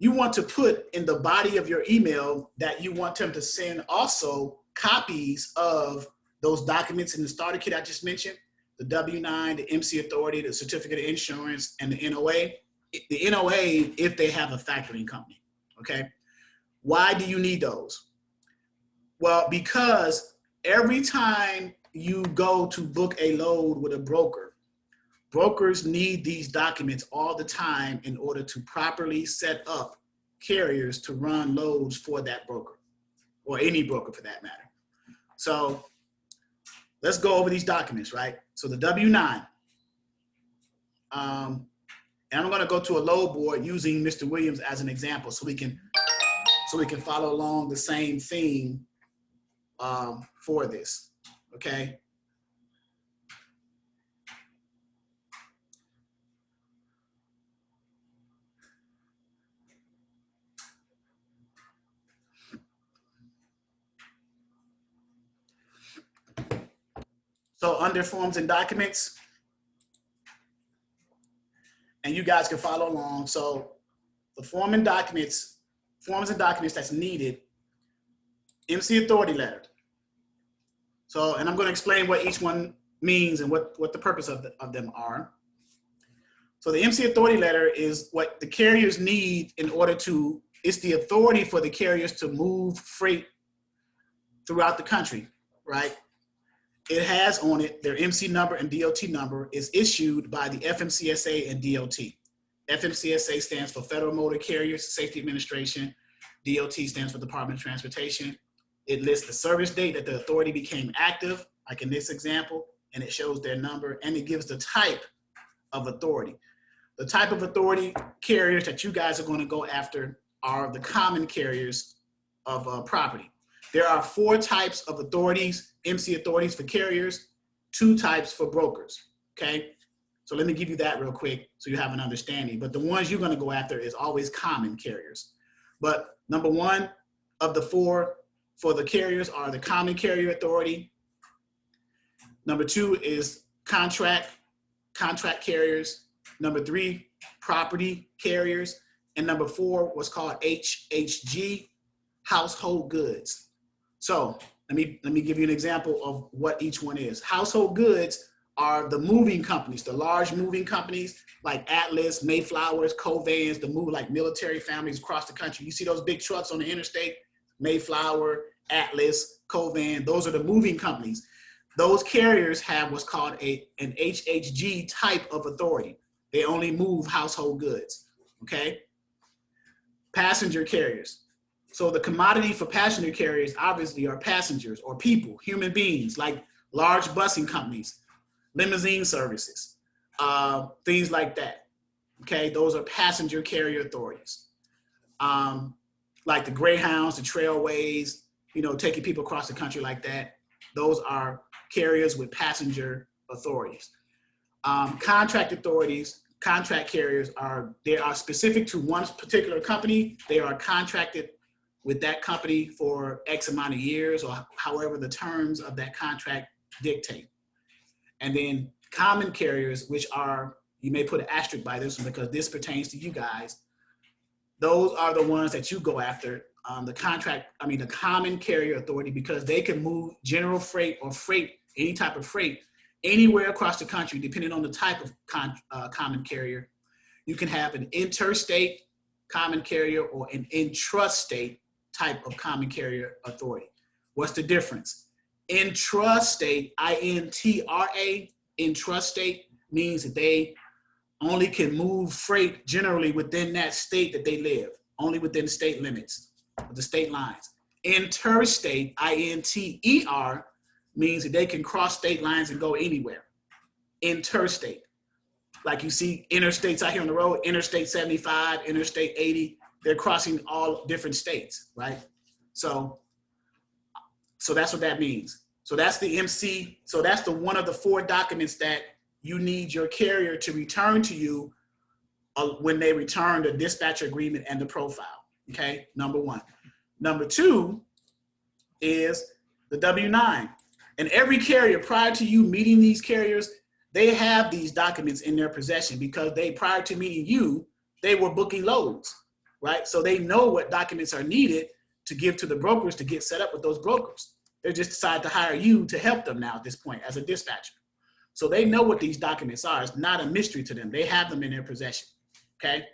you want to put in the body of your email that you want them to send also copies of those documents in the starter kit I just mentioned, the W-9, the MC authority, the certificate of insurance, and the NOA. The NOA, if they have a factoring company, okay? Why do you need those? Well, because every time you go to book a load with a broker, brokers need these documents all the time in order to properly set up carriers to run loads for that broker or any broker for that matter. So let's go over these documents, right? So the W-9, and I'm gonna go to a load board using Mr. Williams as an example so we can follow along the same theme for this, okay? So under forms and documents, and you guys can follow along. So the forms and documents that's needed MC authority letter. So, and I'm going to explain what each one means and what the purpose of them are. So the MC authority letter is what the carriers need in order to, it's the authority for the carriers to move freight throughout the country, right? It has on it their MC number and DOT number is issued by the FMCSA and DOT. FMCSA stands for Federal Motor Carriers Safety Administration. DOT stands for Department of Transportation. It lists the service date that the authority became active, like in this example, and it shows their number, and it gives the type of authority. The type of authority carriers that you guys are going to go after are the common carriers of property. There are 4 types of authorities, MC authorities for carriers, 2 types for brokers, okay? So let me give you that real quick so you have an understanding. But the ones you're gonna go after is always common carriers. But number 1 of the 4 for the carriers are the common carrier authority. Number 2 is contract carriers. Number 3, property carriers. And number 4, what's called HHG, household goods. So let me give you an example of what each one is. Household goods are the moving companies, the large moving companies like Atlas, Mayflowers, Covans, the move like military families across the country. You see those big trucks on the interstate, Mayflower, Atlas, Covan, those are the moving companies. Those carriers have what's called an HHG type of authority. They only move household goods, okay? Passenger carriers. So the commodity for passenger carriers obviously are passengers or people, human beings, like large busing companies, limousine services, things like that. Okay, those are passenger carrier authorities. Like the Greyhounds, the Trailways, you know, taking people across the country like that. Those are carriers with passenger authorities. Contract authorities, contract carriers they are specific to one particular company. They are contracted with that company for X amount of years or however the terms of that contract dictate. And then common carriers, which are, you may put an asterisk by this one because this pertains to you guys. Those are the ones that you go after, the common carrier authority, because they can move general freight or freight, any type of freight, anywhere across the country, depending on the type of common carrier. You can have an interstate common carrier or an intrastate type of common carrier authority. What's the difference? Intrastate, I-N-T-R-A, intrastate means that they only can move freight generally within that state that they live, only within state limits, the state lines. Interstate, I-N-T-E-R, means that they can cross state lines and go anywhere. Interstate, like you see interstates out here on the road, Interstate 75, Interstate 80, they're crossing all different states, right? So that's what that means. So that's the MC. So that's the one of the 4 documents that you need your carrier to return to you when they return the dispatcher agreement and the profile, okay? Number 1. Number 2 is the W-9. And every carrier, prior to you meeting these carriers, they have these documents in their possession because prior to meeting you, they were booking loads, right? So they know what documents are needed to give to the brokers to get set up with those brokers. They just decided to hire you to help them now at this point as a dispatcher. So they know what these documents are. It's not a mystery to them. They have them in their possession, okay?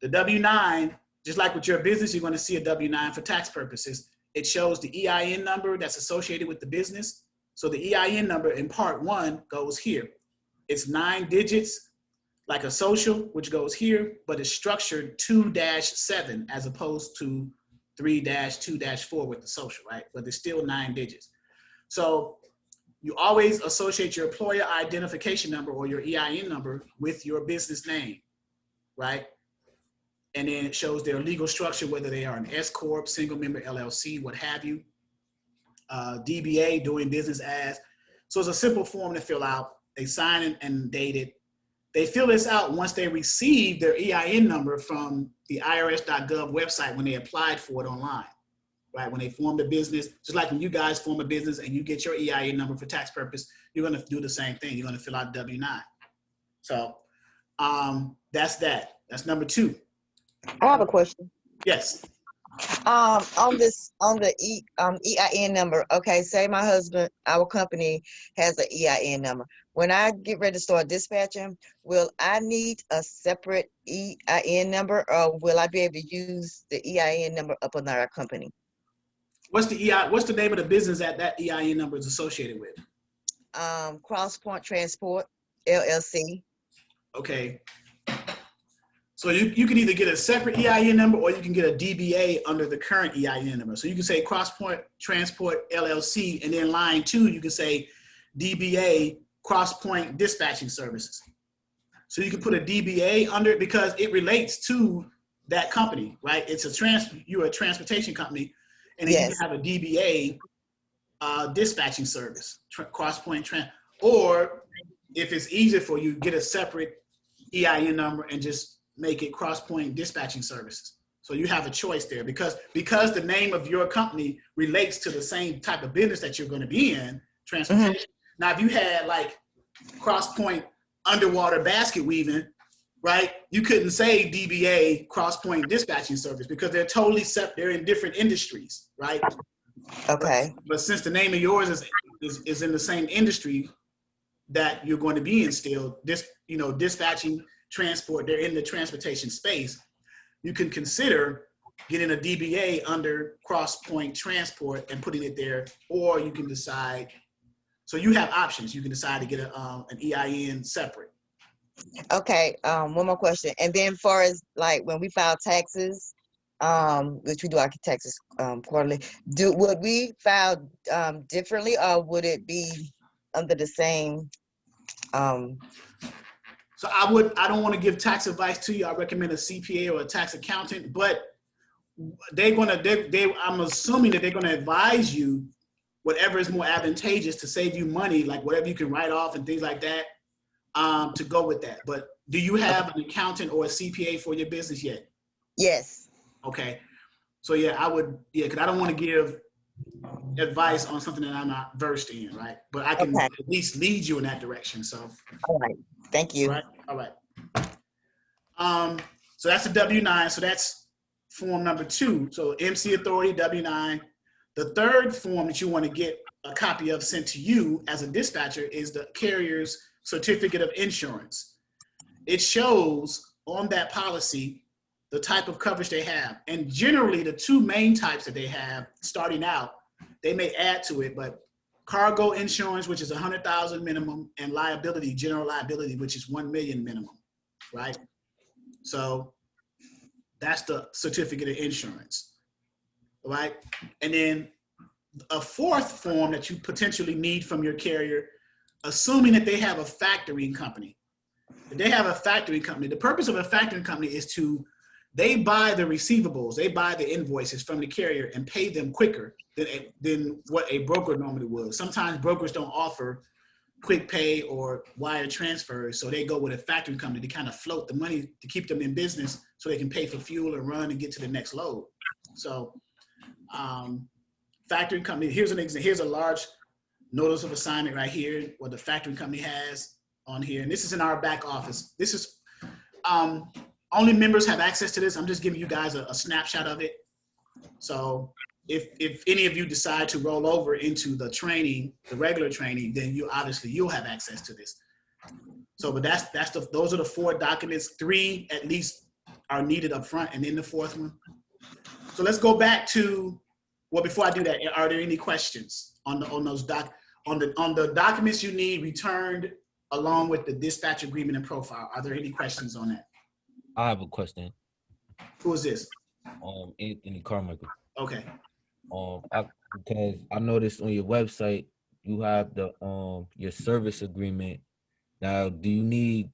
The W-9, just like with your business, you're going to see a W-9 for tax purposes. It shows the EIN number that's associated with the business. So the EIN number in part 1 goes here. It's 9 digits, like a social, which goes here, but it's structured 2-7 as opposed to 3-2-4 with the social, right? But it's still 9 digits. So you always associate your employer identification number or your EIN number with your business name, right? And then it shows their legal structure, whether they are an S Corp, single member LLC, what have you, DBA, doing business as. So it's a simple form to fill out. They sign it and date it. They fill this out once they receive their EIN number from the irs.gov website when they applied for it online, right? When they form the business, just like when you guys form a business and you get your EIN number for tax purpose, you're gonna do the same thing. You're gonna fill out W-9. So that's that. That's number 2. I have a question. Yes. On the EIN number. Okay, say my husband, our company has an EIN number. When I get ready to start dispatching, will I need a separate EIN number, or will I be able to use the EIN number up on our company? What's the name of the business that EIN number is associated with? Cross Point Transport LLC. Okay. So you can either get a separate EIN number or you can get a DBA under the current EIN number. So you can say Cross Point Transport LLC, and then line 2, you can say DBA Cross Point Dispatching Services. So you can put a DBA under it because it relates to that company, right? You're a transportation company, and then you have a DBA dispatching service, Cross Point or if it's easier for you, get a separate EIN number and just make it Cross Point Dispatching Services. So you have a choice there because the name of your company relates to the same type of business that you're going to be in, transportation. Mm-hmm. Now, if you had like Cross Point Underwater Basket Weaving, right? You couldn't say DBA Cross Point Dispatching Service because they're totally separate. They're in different industries, right? Okay. But since the name of yours is in the same industry that you're going to be in still, dispatching, transport, they're in the transportation space, you can consider getting a DBA under Cross Point Transport and putting it there, or you can decide, so you have options. You can decide to get an EIN separate. Okay, one more question. And then far as like when we file taxes, which we do our taxes quarterly, would we file differently, or would it be under the same? So I don't want to give tax advice to you. I recommend a CPA or a tax accountant, but I'm assuming that they're gonna advise you whatever is more advantageous to save you money, like whatever you can write off and things like that, to go with that. But do you have an accountant or a CPA for your business yet? Yes. Okay. So yeah, because I don't want to give advice on something that I'm not versed in, right? But I can at least lead you in that direction. So. All right. Thank you. All right. So that's a W-9. So that's form number 2. So MC Authority, W-9. The third form that you want to get a copy of sent to you as a dispatcher is the carrier's certificate of insurance. It shows on that policy the type of coverage they have. And generally, the 2 main types that they have starting out, they may add to it, but cargo insurance, which is $100,000 minimum, and liability, general liability, which is $1 million minimum, right? So that's the certificate of insurance, right? And then a fourth form that you potentially need from your carrier, assuming that they have a factoring company. If they have a factoring company, the purpose of a factoring company is they buy the receivables, they buy the invoices from the carrier and pay them quicker than what a broker normally would. Sometimes brokers don't offer quick pay or wire transfers, so they go with a factoring company to kind of float the money to keep them in business so they can pay for fuel and run and get to the next load. So factoring company, here's an example. Here's a large notice of assignment right here, what the factoring company has on here. And this is in our back office. This is, only members have access to this. I'm just giving you guys a snapshot of it. So if any of you decide to roll over into the training, the regular training, then you'll have access to this. So, but those are the 4 documents. 3 at least are needed up front, and then the 4th one. So let's go back to, well, before I do that, are there any questions on the documents you need returned along with the dispatch agreement and profile? Are there any questions on that? I have a question. Who is this? Anthony Carmichael. Okay. Because I noticed on your website you have the your service agreement. Now, can you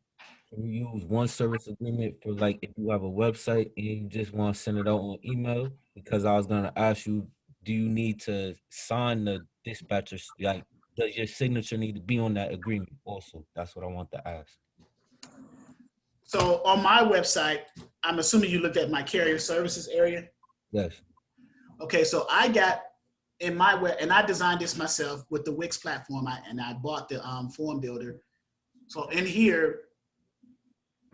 use one service agreement for, like, if you have a website and you just want to send it out on email? Because I was gonna ask you, do you need to sign the dispatcher? Like, does your signature need to be on that agreement also? That's what I want to ask. So on my website, I'm assuming you looked at my carrier services area. Yes. Okay, so I got in my web, and I designed this myself with the Wix platform, and I bought the form builder. So in here,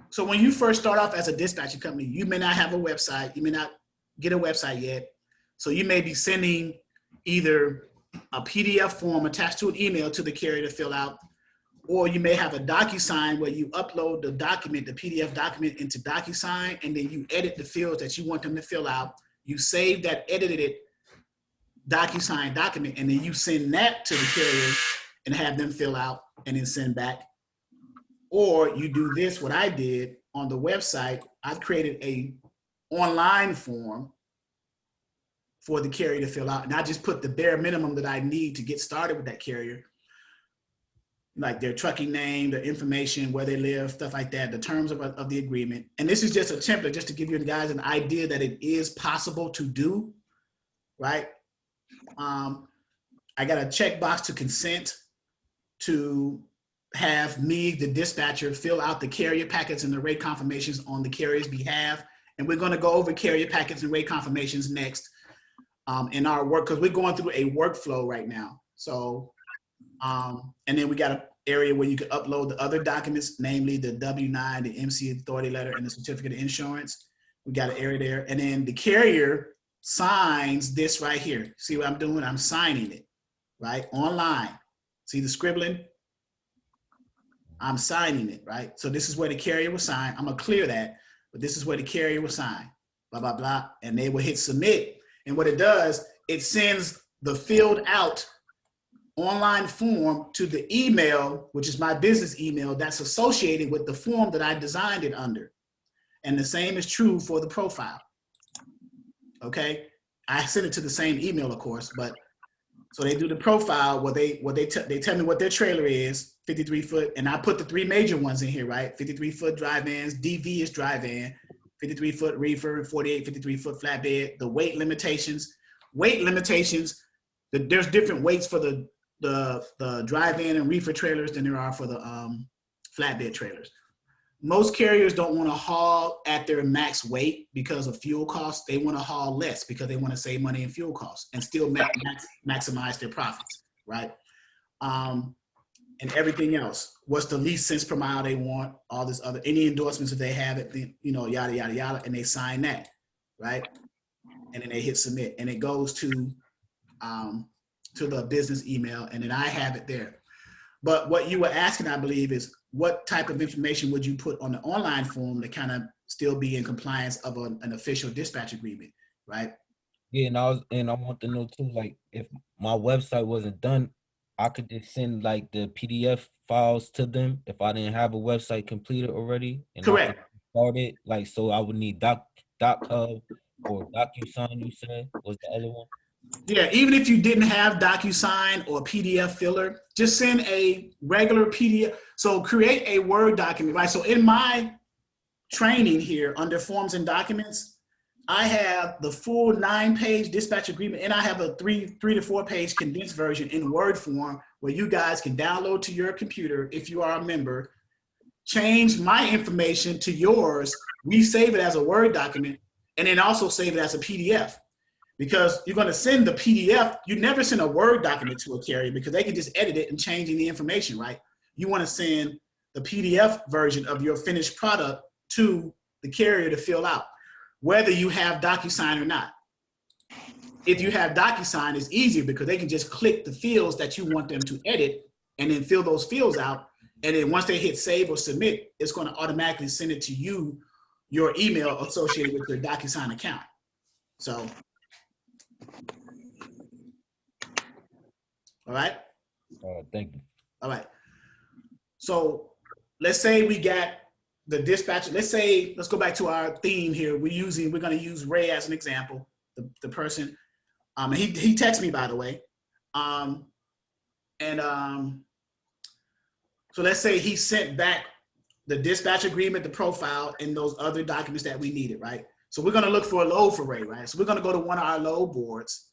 so when you first start off as a dispatching company, you may not have a website, you may not get a website yet. So you may be sending either a PDF form attached to an email to the carrier to fill out, or you may have a DocuSign where you upload the document, the PDF document, into DocuSign, and then you edit the fields that you want them to fill out. You save that edited DocuSign document, and then you send that to the carrier and have them fill out and then send back. Or you do this, what I did on the website, I've created a online form for the carrier to fill out. And I just put the bare minimum that I need to get started with that carrier, like their trucking name, the information, where they live, stuff like that, the terms of the agreement. And this is just a template just to give you guys an idea that it is possible to do, right? I got a checkbox to consent to have me, the dispatcher, fill out the carrier packets and the rate confirmations on the carrier's behalf. And we're going to go over carrier packets and rate confirmations next in our work, because we're going through a workflow right now. So, and then we got an area where you can upload the other documents, namely the W-9, the MC authority letter, and the certificate of insurance. We got an area there. And then the carrier signs this right here. See what I'm doing? I'm signing it, right? Online. See the scribbling? I'm signing it, right? So this is where the carrier will sign. I'm gonna clear that, but this is where the carrier will sign, blah, blah, blah. And they will hit submit. And what it does, it sends the filled out online form to the email, which is my business email that's associated with the form that I designed it under. And the same is true for the profile. Okay, I send it to the same email, of course, but so they do the profile where they tell me what their trailer is, 53 foot, and I put the three major ones in here, right? 53 foot dry vans, DV is dry van, 53 foot reefer, 48, 53 foot flatbed. The weight limitations, there's different weights for the dry van and reefer trailers than there are for the flatbed trailers. Most carriers don't want to haul at their max weight because of fuel costs. They want to haul less because they want to save money in fuel costs and still maximize their profits, right? And everything else. What's the least cents per mile they want? All this other, any endorsements that they have, yada, yada, yada, and they sign that, right? And then they hit submit, and it goes to the business email, and then I have it there. But what you were asking, I believe, is what type of information would you put on the online form to kind of still be in compliance of an official dispatch agreement, right? Yeah, and I want to know too, like if my website wasn't done, I could just send like the PDF files to them if I didn't have a website completed already. And Correct. Started like, so I would need .hub or DocuSign. You said was the other one. Yeah, even if you didn't have DocuSign or PDF filler, just send a regular PDF. So create a Word document, right? So in my training here under forms and documents, I have the full 9-page dispatch agreement, and I have a 3 to 4 page condensed version in Word form where you guys can download to your computer if you are a member, change my information to yours, resave it as a Word document, and then also save it as a PDF. Because you're going to send the PDF, you never send a Word document to a carrier because they can just edit it and change any information, right? You want to send the PDF version of your finished product to the carrier to fill out, whether you have DocuSign or not. If you have DocuSign, it's easier because they can just click the fields that you want them to edit and then fill those fields out. And then once they hit save or submit, it's going to automatically send it to you, your email associated with your DocuSign account. So, all right. Thank you. All right. So let's say we got the dispatcher. Let's go back to our theme here. We're going to use Ray as an example, the person. And he texted me, by the way. So let's say he sent back the dispatch agreement, the profile, and those other documents that we needed, right? So we're going to look for a load for Ray, right? So we're going to go to one of our load boards,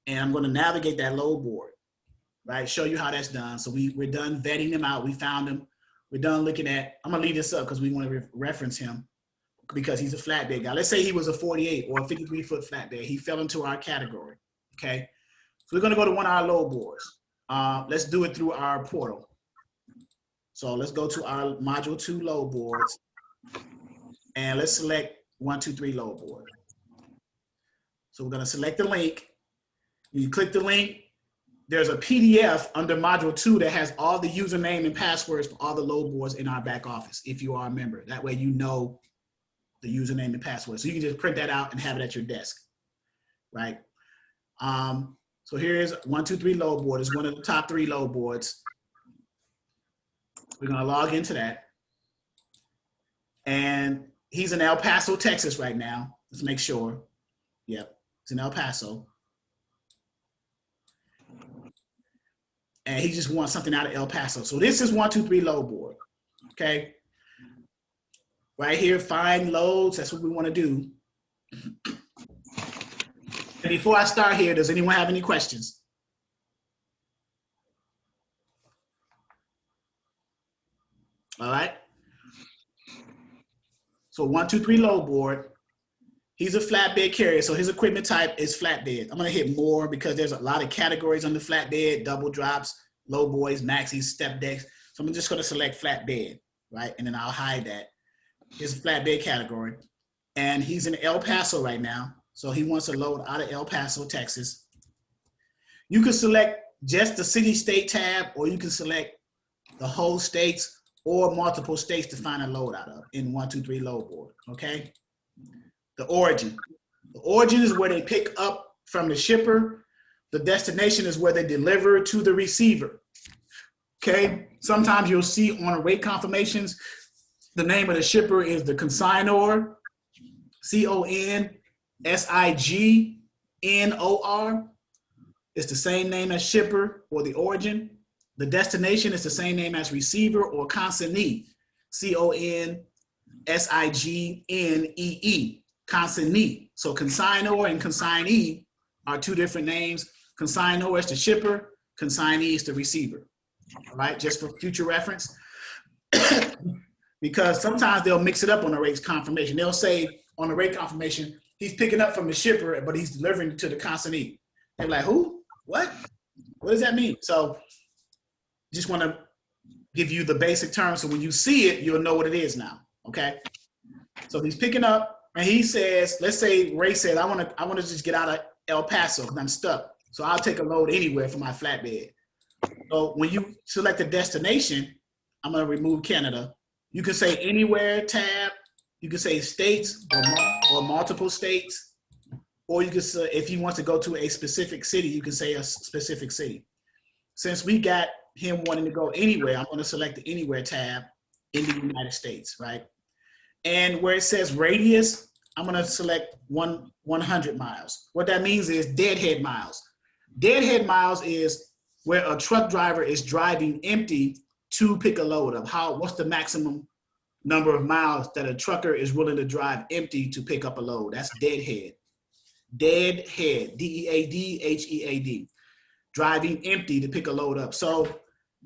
and I'm going to navigate that load board, right? Show you how that's done. So we're done vetting them out. We found them. We're done looking at, I'm going to leave this up because we want to reference him because he's a flatbed guy. Let's say he was a 48 or a 53-foot flatbed. He fell into our category, okay? So we're going to go to one of our load boards. Let's do it through our portal. So let's go to our module 2 load boards, and let's select 1, 2, 3 load board. So we're gonna select the link. When you click the link, there's a PDF under module 2 that has all the username and passwords for all the load boards in our back office, if you are a member. That way you know the username and password. So you can just print that out and have it at your desk, right? So here's 123 load board. It's one of the top 3 load boards. We're gonna log into that. And he's in El Paso, Texas right now. Let's make sure. Yep, it's in El Paso. And he just wants something out of El Paso. So this is 123 load board, okay? Right here, find loads, that's what we wanna do. And before I start here, does anyone have any questions? All right. So 123 load board. He's a flatbed carrier, so his equipment type is flatbed. I'm gonna hit more because there's a lot of categories on the flatbed: double drops, low boys, maxis, step decks. So I'm just gonna select flatbed, right? And then I'll hide that. Here's a flatbed category. And he's in El Paso right now. So he wants to load out of El Paso, Texas. You can select just the city state tab, or you can select the whole states or multiple states to find a load out of in 123 load board, okay? The origin. The origin is where they pick up from the shipper. The destination is where they deliver to the receiver, okay? Sometimes you'll see on rate confirmations, the name of the shipper is the consignor, CONSIGNOR. It's the same name as shipper or the origin. The destination is the same name as receiver or consignee, CONSIGNEE, consignee. So consignor and consignee are 2 different names. Consignor is the shipper, consignee is the receiver, all right? Just for future reference. Because sometimes they'll mix it up on the rate confirmation. They'll say on the rate confirmation, he's picking up from the shipper, but he's delivering to the consignee. They're like, who? What? What does that mean? So just want to give you the basic terms, so when you see it, you'll know what it is now, okay? So he's picking up, and he says, let's say Ray said, I want to just get out of El Paso because I'm stuck. So I'll take a load anywhere for my flatbed. So when you select a destination, I'm going to remove Canada. You can say anywhere tab. You can say states or multiple states. Or you can say, if you want to go to a specific city, you can say a specific city. Since we got him wanting to go anywhere, I'm going to select the anywhere tab in the United States, right? And where it says radius, I'm going to select 100 miles. What that means is deadhead miles. Deadhead miles is where a truck driver is driving empty to pick a load up. What's the maximum number of miles that a trucker is willing to drive empty to pick up a load? That's deadhead. Deadhead, DEADHEAD, driving empty to pick a load up. So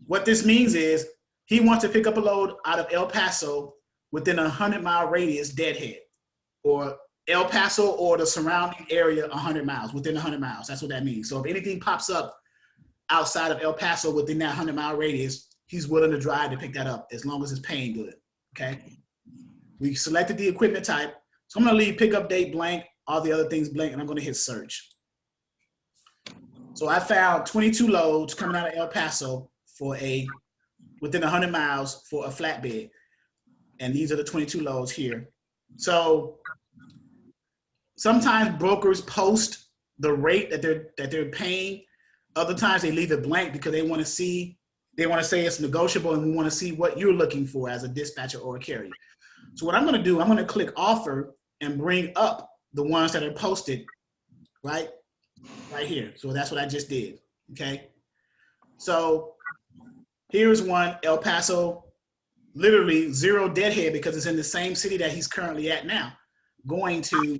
what this means is he wants to pick up a load out of El Paso within a 100-mile radius, deadhead, or El Paso or the surrounding area 100 miles, within 100 miles. That's what that means. So if anything pops up outside of El Paso within that 100-mile radius, he's willing to drive to pick that up as long as it's paying good, okay? We selected the equipment type. So I'm gonna leave pickup date blank, all the other things blank, and I'm gonna hit search. So I found 22 loads coming out of El Paso for within 100 miles for a flatbed. And these are the 22 loads here. So sometimes brokers post the rate that they're paying. Other times they leave it blank because they want to say it's negotiable, and we want to see what you're looking for as a dispatcher or a carrier. So what I'm going to do, I'm going to click offer and bring up the ones that are posted right here. So that's what I just did, okay? So here's one, El Paso, literally 0 deadhead because it's in the same city that he's currently at now, going to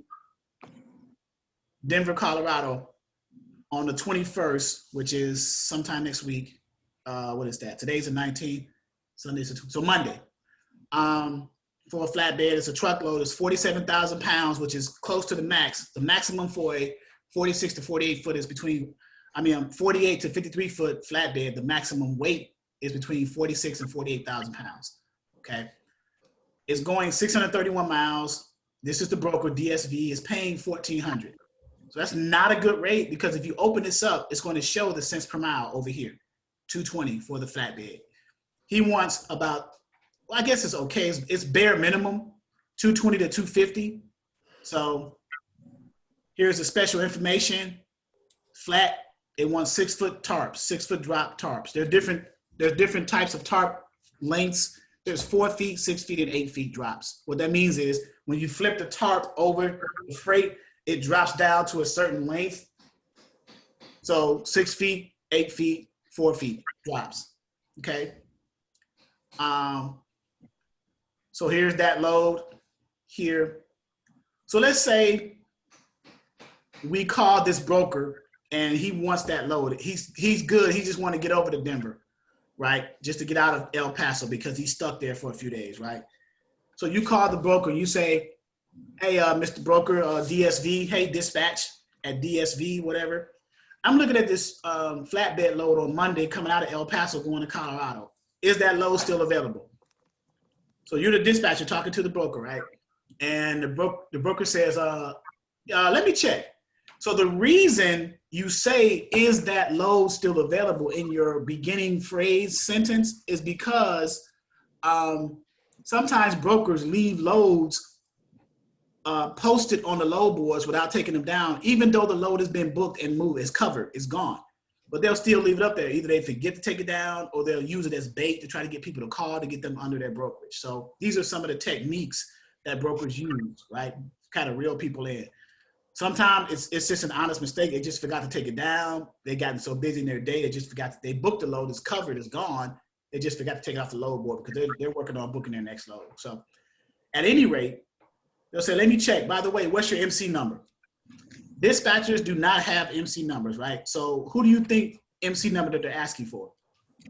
Denver, Colorado on the 21st, which is sometime next week. What is that? Today's the 19th, Sunday's so Monday. For a flatbed, it's a truckload, it's 47,000 pounds, which is close to the max. The maximum for a 46 to 48 foot is 48 to 53 foot flatbed, the maximum weight is between 46 and 48,000 pounds, okay? It's going 631 miles. This is the broker, DSV, is paying $1,400, So that's not a good rate, because if you open this up, it's going to show the cents per mile over here, 220 for the flatbed. He wants about, well, I guess it's okay. It's bare minimum, 220 to 250. So here's the special information. Flat, they want 6 foot tarps, 6 foot drop tarps. There's different types of tarp lengths. There's 4 feet, 6 feet, and 8 feet drops. What that means is when you flip the tarp over the freight, it drops down to a certain length. So 6 feet, 8 feet, 4 feet drops. Okay. So here's that load here. So let's say we call this broker and he wants that load. He's good. He just want to get over to Denver, right? Just to get out of El Paso because he's stuck there for a few days, right? So you call the broker, you say, hey, Mr. Broker, DSV, hey, dispatch at DSV, whatever. I'm looking at this flatbed load on Monday coming out of El Paso going to Colorado. Is that load still available? So you're the dispatcher talking to the broker, right? And the broker says, let me check. So the reason you say, is that load still available in your beginning phrase sentence is because sometimes brokers leave loads posted on the load boards without taking them down, even though the load has been booked and moved, it's covered, it's gone. But they'll still leave it up there. Either they forget to take it down or they'll use it as bait to try to get people to call to get them under their brokerage. So these are some of the techniques that brokers use, right? Kind of reel people in. Sometimes it's just an honest mistake. They just forgot to take it down. They gotten so busy in their day, they just forgot, they booked the load, it's covered, it's gone. They just forgot to take it off the load board because they're working on booking their next load. So at any rate, they'll say, let me check. By the way, what's your MC number? Dispatchers do not have MC numbers, right? So who do you think MC number that they're asking for?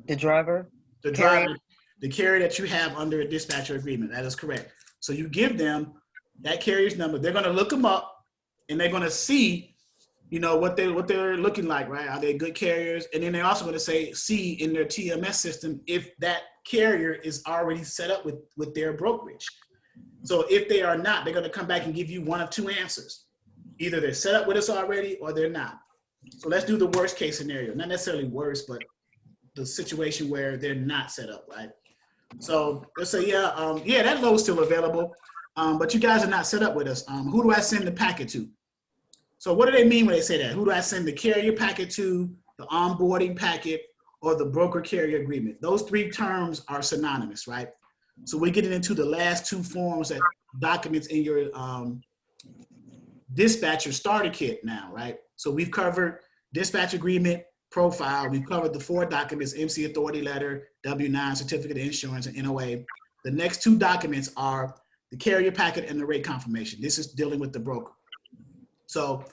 The driver. The driver, the carrier that you have under a dispatcher agreement. That is correct. So you give them that carrier's number. They're going to look them up and they're going to see, what they're looking like, right? Are they good carriers? And then they're also going to see in their TMS system if that carrier is already set up with their brokerage. So if they are not, they're going to come back and give you one of two answers. Either they're set up with us already or they're not. So let's do the worst case scenario. Not necessarily worse, but the situation where they're not set up, right? So let's say, that load's still available, but you guys are not set up with us. Who do I send the packet to? So what do they mean when they say that? Who do I send the carrier packet to, the onboarding packet, or the broker carrier agreement? Those three terms are synonymous, right? So we're getting into the last two forms that documents in your dispatcher starter kit now, right? So we've covered dispatch agreement, profile. We've covered the 4 documents, MC authority letter, W-9, certificate of insurance, and NOA. The next 2 documents are the carrier packet and the rate confirmation. This is dealing with the broker. So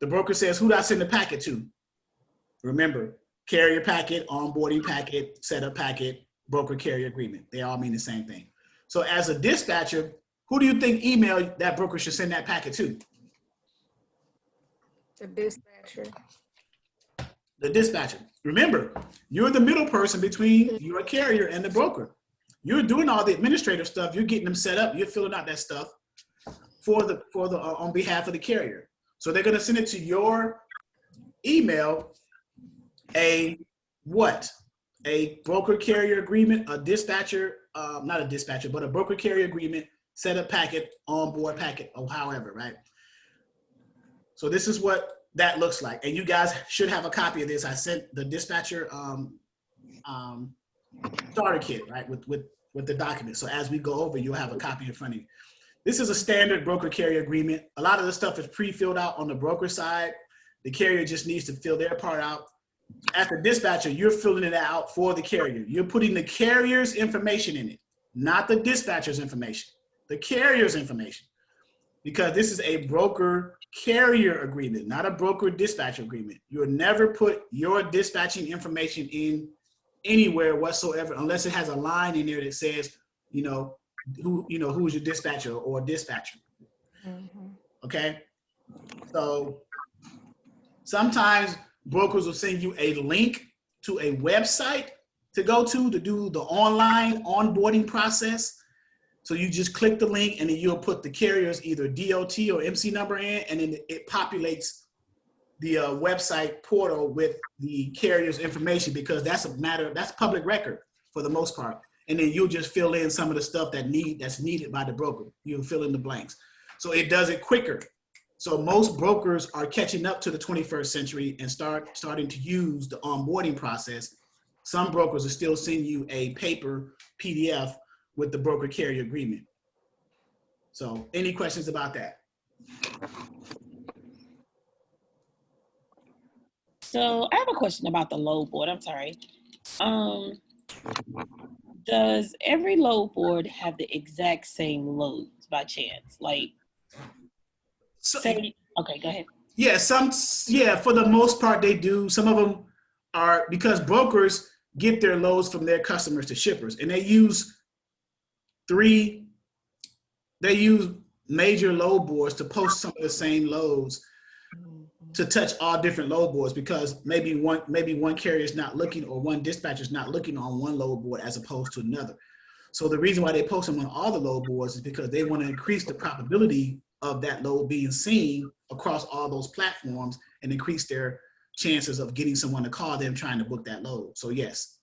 the broker says, who do I send the packet to? Remember, carrier packet, onboarding packet, setup packet, broker carrier agreement. They all mean the same thing. So as a dispatcher, who do you think email that broker should send that packet to? The dispatcher. The dispatcher. Remember, you're the middle person between your carrier and the broker. You're doing all the administrative stuff. You're getting them set up. You're filling out that stuff for the on behalf of the carrier. So they're going to send it to your email, a what? A broker carrier agreement, a dispatcher, not a dispatcher, but a broker carrier agreement, setup packet, onboard packet, or however, right? So this is what that looks like. And you guys should have a copy of this. I sent the dispatcher starter kit, right, with the document. So as we go over, you'll have a copy in front of you. This is a standard broker carrier agreement. A lot of the stuff is pre-filled out on the broker side. The carrier just needs to fill their part out. As the dispatcher, you're filling it out for the carrier. You're putting the carrier's information in it, not the dispatcher's information, the carrier's information. Because this is a broker carrier agreement, not a broker dispatcher agreement. You'll never put your dispatching information in anywhere whatsoever unless it has a line in there that says, who is your dispatcher or dispatcher. Mm-hmm. Okay. So sometimes brokers will send you a link to a website to go to do the online onboarding process. So you just click the link and then you'll put the carrier's either DOT or MC number in, and then it populates website portal with the carrier's information, because that's public record for the most part. And then you'll just fill in some of the stuff that's needed by the broker. You'll fill in the blanks. So it does it quicker. So most brokers are catching up to the 21st century and starting to use the onboarding process. Some brokers are still sending you a paper PDF with the broker carrier agreement. So any questions about that? So I have a question about the load board. I'm sorry. Does every load board have the exact same loads by chance? Like, okay, go ahead. Yeah, for the most part they do. Some of them are, because brokers get their loads from their customers to shippers, and they use major load boards to post some of the same loads to touch all different load boards, because maybe one carrier is not looking, or one dispatcher is not looking on one load board as opposed to another. So the reason why they post them on all the load boards is because they want to increase the probability of that load being seen across all those platforms and increase their chances of getting someone to call them trying to book that load. So yes.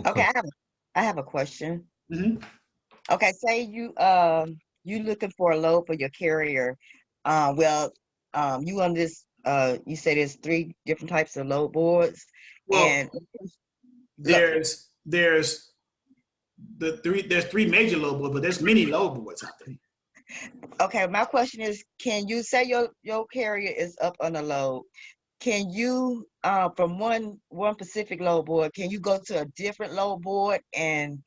Okay, I have a question. Mm-hmm. Okay, say you looking for a load for your carrier. You on this you say there's 3 different types of load boards. Well, and there's 3 major load boards, but there's many load boards out there. Okay, my question is, can you say your carrier is up on a load? Can you from one specific load board, can you go to a different load board and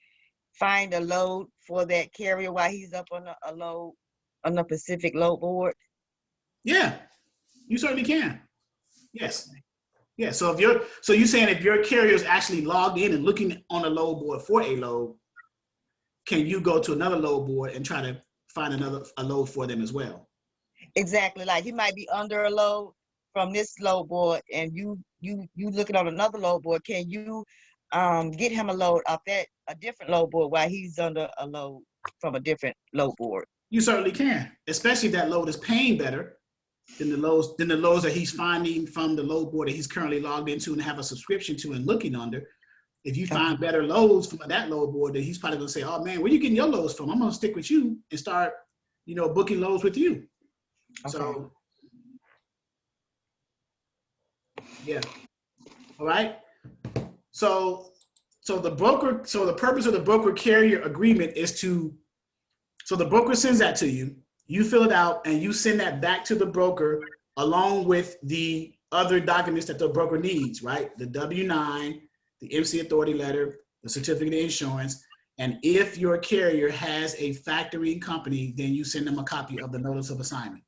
find a load for that carrier while he's up on a load on a specific load board? Yeah, you certainly can. Yes. Yeah. So you're saying if your carrier is actually logged in and looking on a load board for a load, can you go to another load board and try to find a load for them as well? Exactly. Like he might be under a load from this load board, and you looking on another load board. Can you get him a load off a different load board while he's under a load from a different load board? You certainly can, especially if that load is paying better than the loads that he's finding from the load board that he's currently logged into and have a subscription to and looking under. If you find better loads from that load board, then he's probably gonna say, "Oh man, where you getting your loads from? I'm gonna stick with you and start, booking loads with you." Okay. So, yeah. All right. So the purpose of the broker carrier agreement is so the broker sends that to you, you fill it out, and you send that back to the broker along with the other documents that the broker needs, right? The W-9, the MC authority letter, the certificate of insurance. And if your carrier has a factoring company, then you send them a copy of the notice of assignment.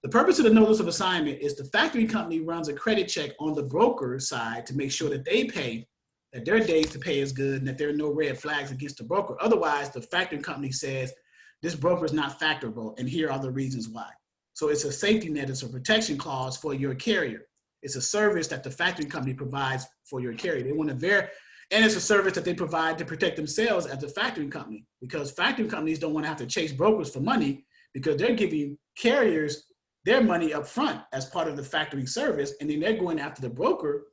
The purpose of the notice of assignment is the factoring company runs a credit check on the broker side to make sure that they pay, that their days to pay is good, and that there are no red flags against the broker. Otherwise, the factoring company says, this broker is not factorable, and here are the reasons why. So it's a safety net, it's a protection clause for your carrier. It's a service that the factoring company provides for your carrier. They want to and it's a service that they provide to protect themselves as a factoring company, because factoring companies don't want to have to chase brokers for money, because they're giving carriers their money up front as part of the factoring service, and then they're going after the broker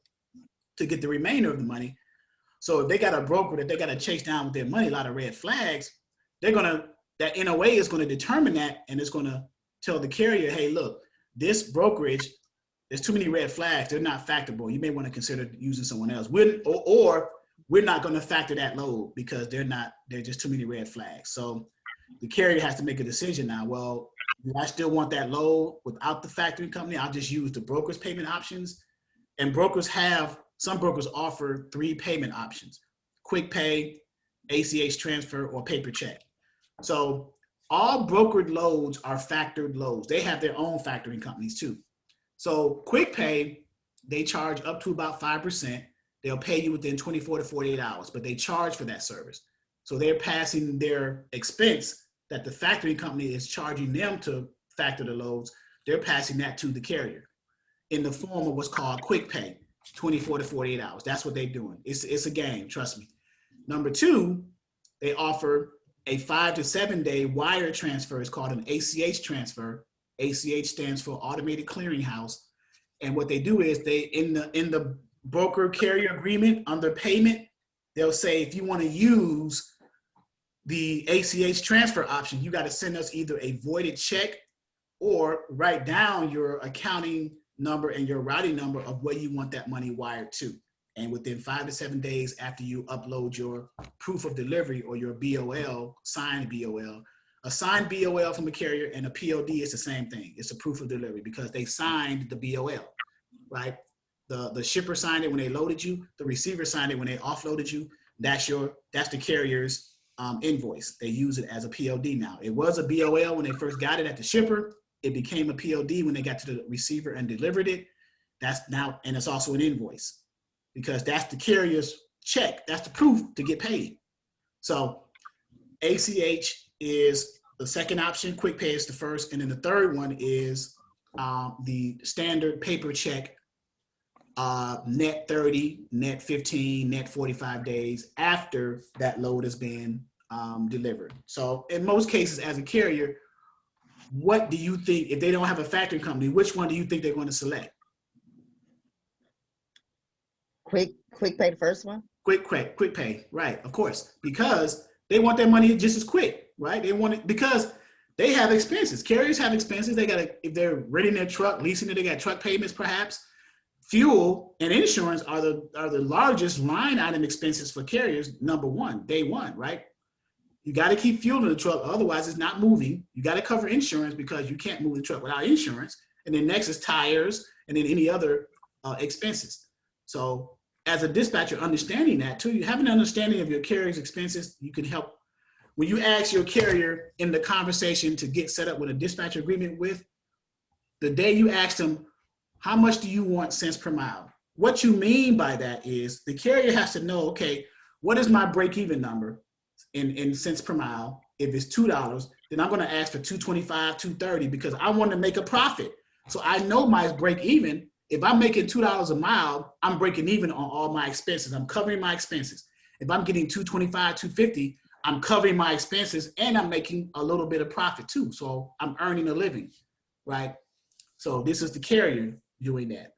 to get the remainder of the money. So if they got a broker that they got to chase down with their money, a lot of red flags, that NOA is going to determine that, and it's going to tell the carrier, hey, look, this brokerage, there's too many red flags. They're not factorable. You may want to consider using someone else. Or we're not going to factor that load because they're just too many red flags. So the carrier has to make a decision now. Well, do I still want that load without the factoring company? I'll just use the broker's payment options. And some brokers offer 3 payment options: quick pay, ACH transfer, or paper check. So all brokered loads are factored loads. They have their own factoring companies too. So quick pay, they charge up to about 5%. They'll pay you within 24 to 48 hours, but they charge for that service. So they're passing their expense that the factoring company is charging them to factor the loads. They're passing that to the carrier in the form of what's called quick pay, 24 to 48 hours. That's what they're doing. It's a game, trust me. Number 2, they offer a 5 to 7 day wire transfer. It's called an ACH transfer. ACH stands for Automated Clearinghouse. And what they do is they, in the broker carrier agreement under payment, they'll say, if you want to use the ACH transfer option, you got to send us either a voided check or write down your accounting number and your routing number of where you want that money wired to. And within 5 to 7 days after you upload your proof of delivery or your BOL, signed BOL, a signed BOL from the carrier and a POD is the same thing. It's a proof of delivery because they signed the BOL, right? The shipper signed it when they loaded you. The receiver signed it when they offloaded you. That's the carrier's invoice. They use it as a POD now. It was a BOL when they first got it at the shipper. It became a POD when they got to the receiver and delivered it. That's now, and it's also an invoice because that's the carrier's check. That's the proof to get paid. So ACH is the second option. Quick Pay is the first. And then the third one is the standard paper check, net 30, net 15, net 45 days after that load has been delivered. So in most cases as a carrier, what do you think, if they don't have a factoring company, which one do you think they're going to select? Quick Pay, the first one? Quick Pay, right, of course, because they want their money just as quick, right? They want it because they have expenses. Carriers have expenses. They got to, if they're renting their truck, leasing it, they got truck payments perhaps. Fuel and insurance are the largest line item expenses for carriers, number one, day one, right? You got to keep fuel in the truck, otherwise it's not moving. You got to cover insurance because you can't move the truck without insurance. And then next is tires and then any other expenses. So as a dispatcher, understanding that too, you have an understanding of your carrier's expenses, you can help. When you ask your carrier in the conversation to get set up with a dispatcher agreement with, the day you ask them, how much do you want cents per mile? What you mean by that is the carrier has to know, okay, what is my break-even number in cents per mile? If it's $2, then I'm going to ask for $2.25, $2.30 because I want to make a profit. So I know my break-even. If I'm making $2 a mile, I'm breaking even on all my expenses. I'm covering my expenses. If I'm getting $2.25, $2.50, I'm covering my expenses and I'm making a little bit of profit too. So I'm earning a living, right? So this is the carrier doing that.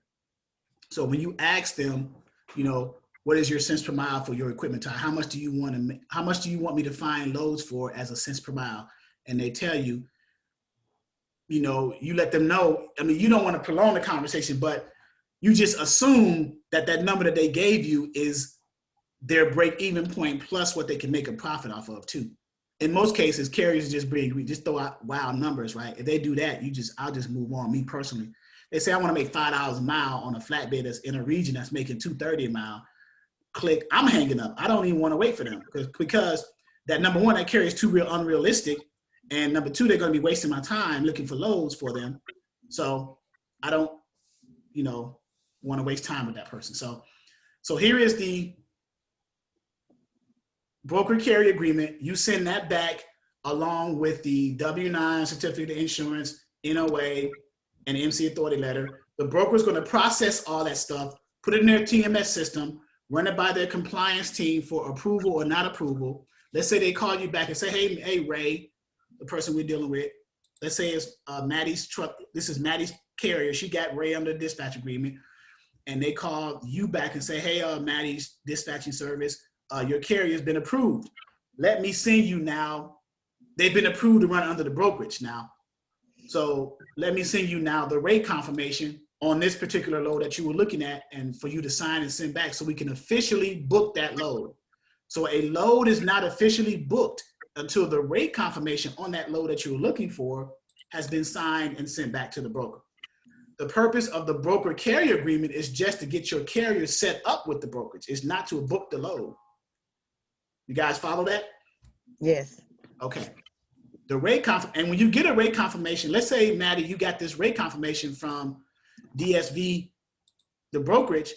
So when you ask them, you know, what is your cents per mile for your equipment type? How much do you want me to find loads for as a cents per mile? And they tell you, you know, you let them know. I mean, you don't want to prolong the conversation, but you just assume that that number that they gave you is their break-even point plus what they can make a profit off of too. In most cases, carriers just throw out wild numbers, right? If they do that, I'll just move on. Me personally, they say I want to make $5 a mile on a flatbed that's in a region that's making $2.30 a mile. Click, I'm hanging up. I don't even want to wait for them because that number one, that carrier is too unrealistic, and number two, they're going to be wasting my time looking for loads for them. So I don't, you know, want to waste time with that person. So here is the broker carrier agreement. You send that back along with the W-9 certificate of insurance, NOA, and MC authority letter. The broker is going to process all that stuff, put it in their TMS system, run it by their compliance team for approval or not approval. Let's say they call you back and say, hey, Ray, the person we're dealing with, let's say it's Maddie's truck. This is Maddie's carrier. She got Ray under dispatch agreement. And they call you back and say, hey, Maddie's dispatching service, your carrier has been approved. Let me send you now. They've been approved to run under the brokerage now. So let me send you now the rate confirmation on this particular load that you were looking at and for you to sign and send back so we can officially book that load. So a load is not officially booked until the rate confirmation on that load that you were looking for has been signed and sent back to the broker. The purpose of the broker carrier agreement is just to get your carrier set up with the brokerage. It's not to book the load. You guys follow that? Yes. Okay. The rate and when you get a rate confirmation, let's say, Maddie, you got this rate confirmation from DSV, the brokerage,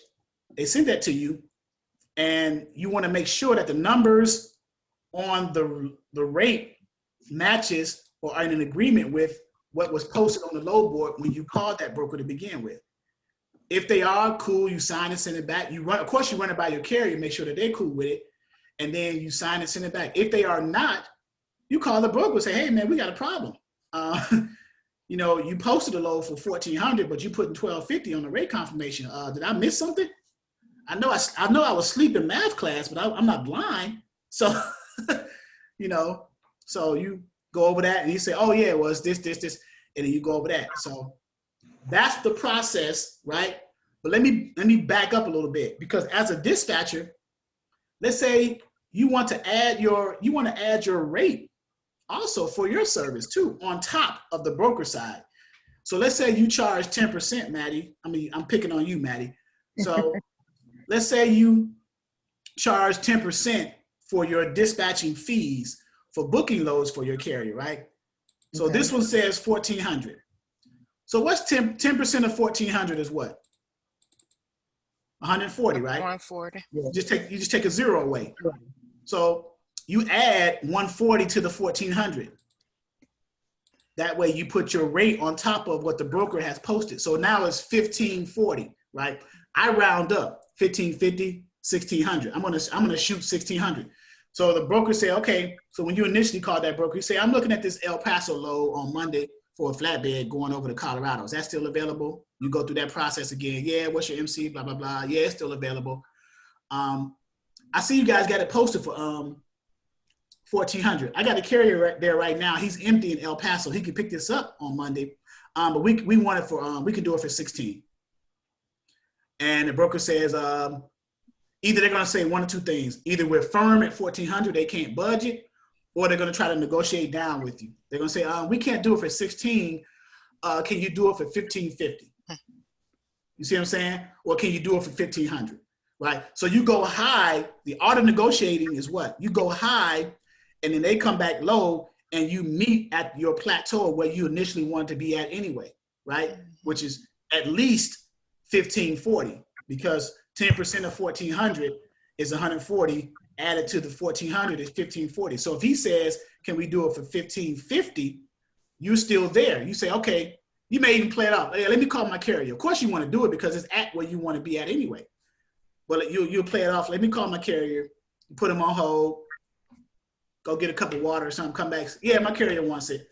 they send that to you, and you want to make sure that the numbers on the rate matches or are in an agreement with what was posted on the load board when you called that broker to begin with. If they are, cool, you sign and send it back. Of course, you run it by your carrier, make sure that they're cool with it, and then you sign and send it back. If they are not, you call the broker and say, hey, man, we got a problem. you know, you posted a load for 1,400, but you putting 1,250 on the rate confirmation. Did I miss something? I know I was asleep in math class, but I'm not blind. So, you know, so you go over that and you say, oh yeah, it was this, and then you go over that. So that's the process, right? But let me back up a little bit, because as a dispatcher, let's say you want to add your rate also for your service too, on top of the broker side. So let's say you charge 10%, Maddie. I mean, I'm picking on you, Maddie. So let's say you charge 10% for your dispatching fees for booking loads for your carrier, right? So this one says 1,400. So what's 10% of 1,400 is what? 140, right? 140. You just take a zero away. So you add 140 to the 1,400. That way you put your rate on top of what the broker has posted. So now it's 1,540, right? I round up 1,550, 1,600. I'm gonna shoot 1,600. So the broker say, okay. So when you initially call that broker, you say, I'm looking at this El Paso load on Monday for a flatbed going over to Colorado. Is that still available? You go through that process again. Yeah, what's your MC? Blah, blah, blah. Yeah, it's still available. I see you guys got it posted for 1,400. I got a carrier right there right now. He's empty in El Paso. He can pick this up on Monday. But we want it for, we can do it for 16. And the broker says, either they're gonna say one or two things. Either we're firm at 1,400, they can't budget, or they're gonna try to negotiate down with you. They're gonna say, we can't do it for 16. Can you do it for 1,550? You see what I'm saying? Or can you do it for 1,500? Right? So you go high. The art of negotiating is what? You go high, and then they come back low, and you meet at your plateau where you initially wanted to be at anyway, right? Which is at least 1,540, because 10% of 1,400 is 140. Added to the 1,400 is 1,540. So if he says, can we do it for 1,550? You're still there. You say, okay, you may even play it out. Hey, let me call my carrier. Of course you want to do it because it's at where you want to be at anyway. But you'll play it off. Let me call my carrier, put him on hold, go get a cup of water or something, come back. Yeah, my carrier wants it.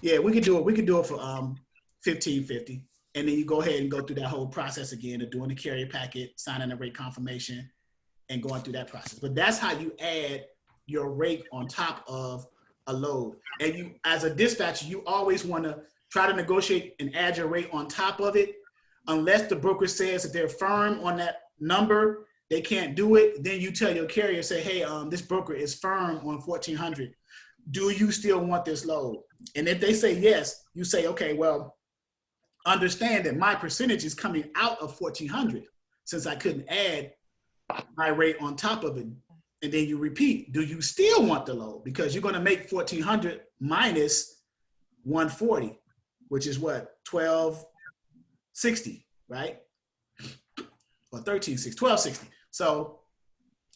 Yeah, we could do it. We could do it for 1,550. And then you go ahead and go through that whole process again of doing the carrier packet, signing the rate confirmation, and going through that process. But that's how you add your rate on top of a load. And you, as a dispatcher, you always want to try to negotiate and add your rate on top of it, unless the broker says that they're firm on that number, they can't do it. Then you tell your carrier, say, hey, this broker is firm on 1,400. Do you still want this load? And if they say yes, you say, okay, well, understand that my percentage is coming out of 1,400 since I couldn't add my rate on top of it. And then you repeat, do you still want the load? Because you're going to make 1,400 minus 140, which is what? 1,260, right? Or 1,360, 1,260. So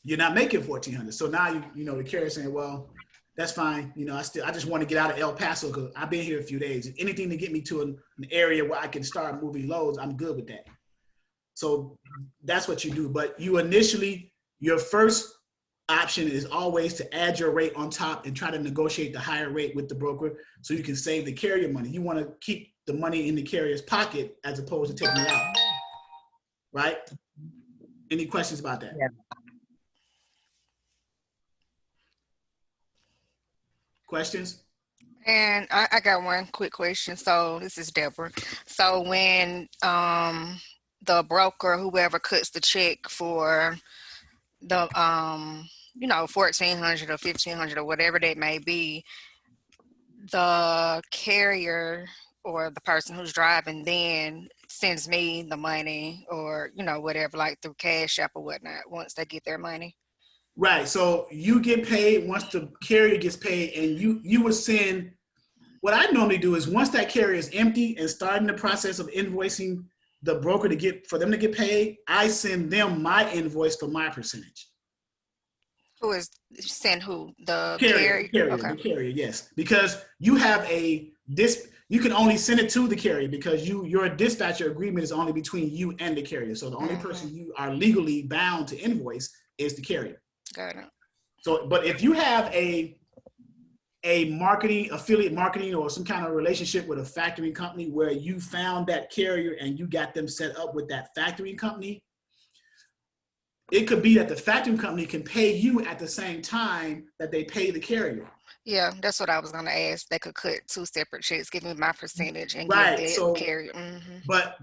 you're not making 1,400. So now you know the carrier saying, well, that's fine. You know, I just want to get out of El Paso because I've been here a few days. Anything to get me to an area where I can start moving loads, I'm good with that. So that's what you do. But you initially, your first option is always to add your rate on top and try to negotiate the higher rate with the broker so you can save the carrier money. You want to keep the money in the carrier's pocket as opposed to taking it out. Right? Any questions about that? Yeah. Questions? And I got one quick question. So this is Deborah. So when the broker, whoever cuts the check for the 1,400 or 1,500 or whatever that may be, the carrier or the person who's driving then sends me the money or whatever, like through Cash App or whatnot, once they get their money. Right. So you get paid once the carrier gets paid, and you would send. What I normally do is once that carrier is empty and starting the process of invoicing the broker for them to get paid, I send them my invoice for my percentage. Who is send who? The carrier? Okay. The carrier, yes. Because you have you can only send it to the carrier because your dispatcher agreement is only between you and the carrier. So the only person you are legally bound to invoice is the carrier. Got it. So, but if you have a a affiliate marketing, or some kind of relationship with a factoring company where you found that carrier and you got them set up with that factoring company, it could be that the factoring company can pay you at the same time that they pay the carrier. Yeah, that's what I was gonna ask. They could cut 2 separate checks, give me my percentage and Right. give So, that carrier. Mm-hmm. but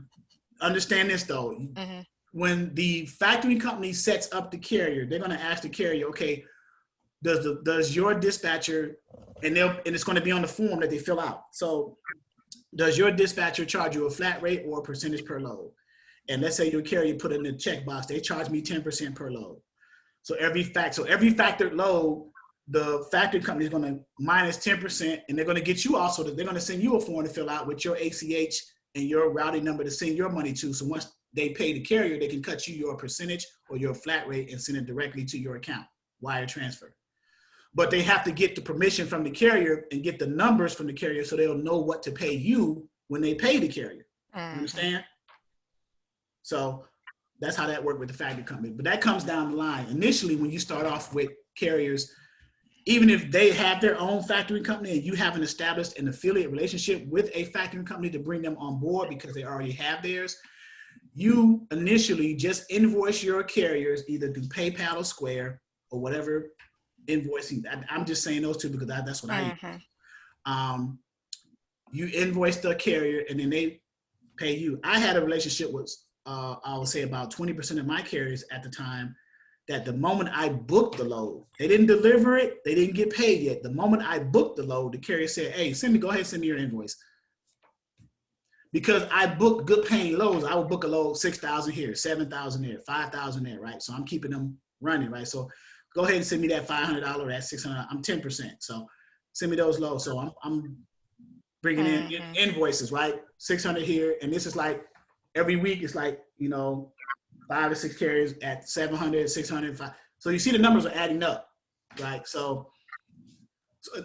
understand this though, Mm-hmm. when the factoring company sets up the carrier, they're going to ask the carrier, okay, does your dispatcher, and it's going to be on the form that they fill out. So does your dispatcher charge you a flat rate or a percentage per load? And let's say your carrier put in the checkbox, they charge me 10% per load. So every factored load, the factoring company is going to minus 10%, and they're going to get you also, they're going to send you a form to fill out with your ACH and your routing number to send your money to. So once they pay the carrier, they can cut you your percentage or your flat rate and send it directly to your account, wire transfer. But they have to get the permission from the carrier and get the numbers from the carrier so they'll know what to pay you when they pay the carrier. Mm-hmm. Understand? So that's how that worked with the factoring company. But that comes down the line. Initially, when you start off with carriers, even if they have their own factoring company and you haven't established an affiliate relationship with a factoring company to bring them on board because they already have theirs, you initially just invoice your carriers either through PayPal or Square or whatever invoicing. I'm just saying those two because that's what I use. You invoice the carrier and then they pay you. I had a relationship with, I would say about 20% of my carriers at the time, that the moment I booked the load, they didn't deliver it, they didn't get paid yet. The moment I booked the load, the carrier said, hey, go ahead, send me your invoice. Because I booked good paying loads, I would book a load 6,000 here, 7,000 there, 5,000 there, right? So I'm keeping them running, right? So go ahead and send me that $500, that $600, I'm 10%. So send me those loads. So I'm bringing in invoices, right? 600 here. And this is like, every week it's like, 5 or 6 carriers at 700, 600, 5. So you see the numbers are adding up, right? So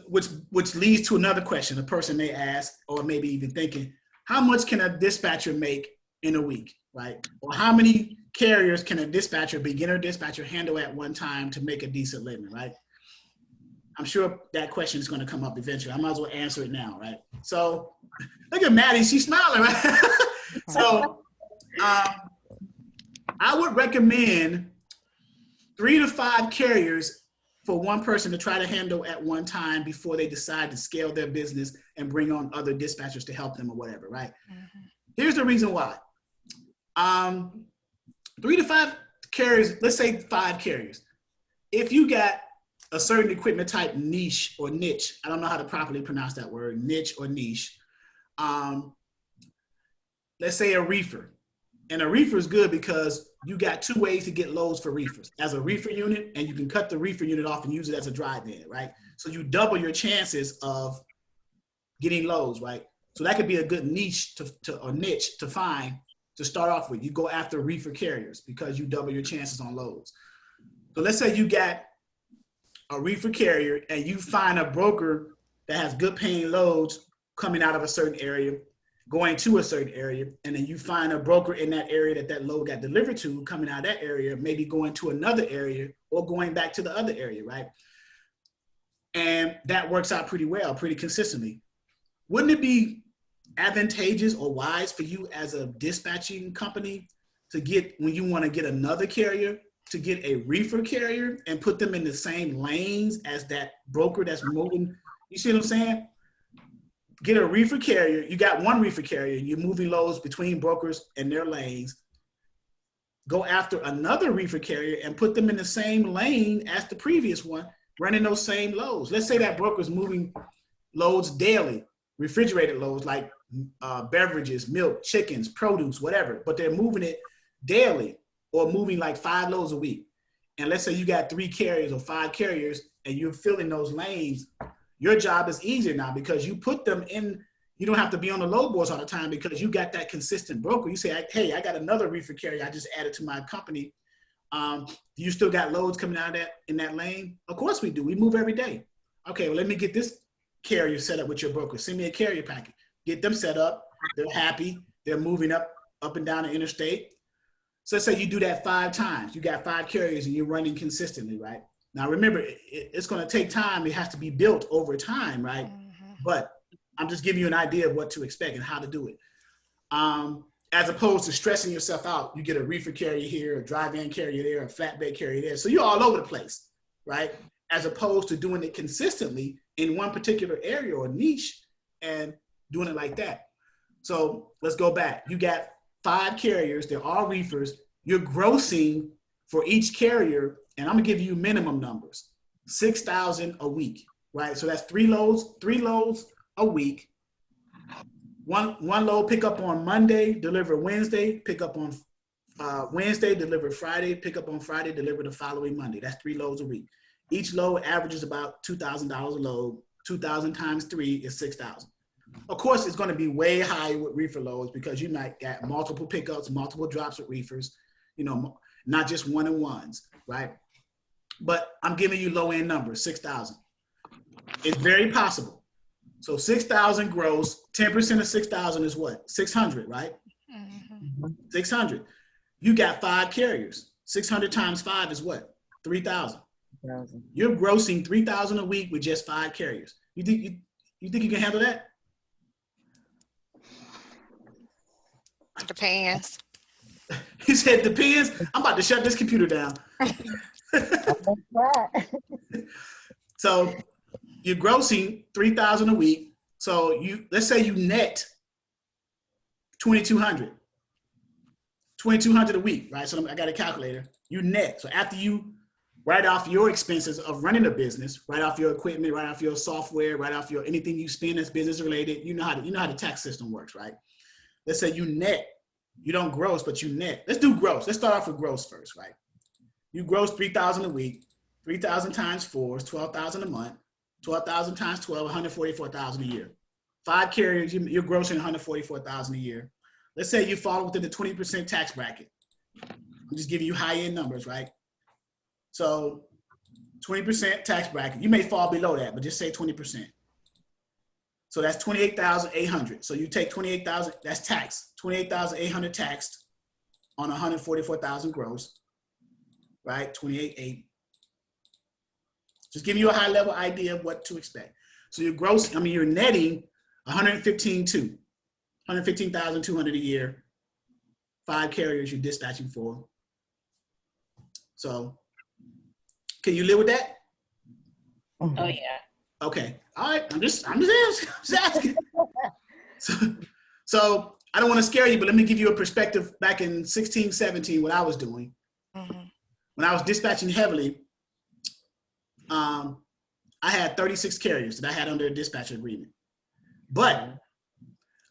which leads to another question a person may ask, or maybe even thinking, how much can a dispatcher make in a week, right? Or how many carriers can a beginner dispatcher handle at one time to make a decent living, right? I'm sure that question is going to come up eventually. I might as well answer it now, right? So look at Maddie, she's smiling, right? So I would recommend 3 to 5 carriers for one person to try to handle at one time before they decide to scale their business and bring on other dispatchers to help them or whatever, right? Here's the reason why. 3 to 5 carriers, let's say 5 carriers. If you got a certain equipment type niche or niche, I don't know how to properly pronounce that word, niche or niche. Let's say a reefer. And a reefer is good because you got 2 ways to get loads for reefers. As a reefer unit, and you can cut the reefer unit off and use it as a dry bin, right? So you double your chances of getting loads, right? So that could be a good niche or niche to find to start off with. You go after reefer carriers because you double your chances on loads. So let's say you got a reefer carrier and you find a broker that has good paying loads coming out of a certain area, going to a certain area, and then you find a broker in that area that load got delivered to coming out of that area, maybe going to another area or going back to the other area, right? And that works out pretty well, pretty consistently. Wouldn't it be advantageous or wise for you as a dispatching company to get, when you want to get another carrier, to get a reefer carrier and put them in the same lanes as that broker that's moving? You see what I'm saying? Get a reefer carrier. You got one reefer carrier. You're moving loads between brokers and their lanes. Go after another reefer carrier and put them in the same lane as the previous one, running those same loads. Let's say that broker's moving loads daily, refrigerated loads like beverages, milk, chickens, produce, whatever, but they're moving it daily or moving like 5 loads a week. And let's say you got 3 carriers or 5 carriers and you're filling those lanes. Your job is easier now because you put them in, you don't have to be on the load boards all the time because you got that consistent broker. You say, hey, I got another reefer carrier I just added to my company. You still got loads coming out of that in that lane? Of course we do. We move every day. Okay, well, let me get this carrier set up with your broker. Send me a carrier packet. Get them set up. They're happy. They're moving up and down the interstate. So let's say you do that 5 times. You got 5 carriers and you're running consistently, right? Now, remember, it's going to take time. It has to be built over time, right? But I'm just giving you an idea of what to expect and how to do it. As opposed to stressing yourself out, you get a reefer carrier here, a dry van carrier there, a flatbed carrier there. So you're all over the place, right? As opposed to doing it consistently in one particular area or niche and doing it like that. So let's go back. You got 5 carriers. They're all reefers. You're grossing for each carrier, and I'm gonna give you minimum numbers, 6,000 a week, right? So that's 3 loads a week. One load pick up on Monday, deliver Wednesday, pick up on Wednesday, deliver Friday, pick up on Friday, deliver the following Monday. That's 3 loads a week. Each load averages about $2,000 a load. 2,000 times 3 is 6,000. Of course, it's going to be way higher with reefer loads because you might get multiple pickups, multiple drops with reefers, you know, not just one and ones, right? But I'm giving you low end numbers, 6,000. It's very possible. So 6,000 gross, 10% of 6,000 is what? 600, right? 600. You got 5 carriers. 600 times 5 is what? 3,000. You're grossing 3,000 a week with just 5 carriers. You think you can handle that? Depends. He said depends. I'm about to shut this computer down. So you're grossing 3,000 a week. So let's say you net 2,200. 2,200 a week, right? So I got a calculator. You net. So after you write off your expenses of running a business, write off your equipment, write off your software, write off your anything you spend that's business related. You know how the tax system works, right? Let's say you net. You don't gross, but you net. Let's do gross. Let's start off with gross first, right? You gross 3,000 a week. 3,000 times 4 is 12,000 a month. 12,000 times 12, 144,000 a year. 5 carriers, you're grossing 144,000 a year. Let's say you fall within the 20% tax bracket. I'm just giving you high-end numbers, right? So 20% tax bracket. You may fall below that, but just say 20%. So that's 28,800. So you take 28,000, that's tax. 28,800 taxed on 144,000 gross, right? 28,800. Just giving you a high level idea of what to expect. So you're netting 115,200 a year, 5 carriers you're dispatching for. So can you live with that? Oh yeah. Okay. All right. I'm just asking. So I don't want to scare you, but let me give you a perspective back in 16, 17, what I was doing. When I was dispatching heavily, I had 36 carriers that I had under a dispatcher agreement. But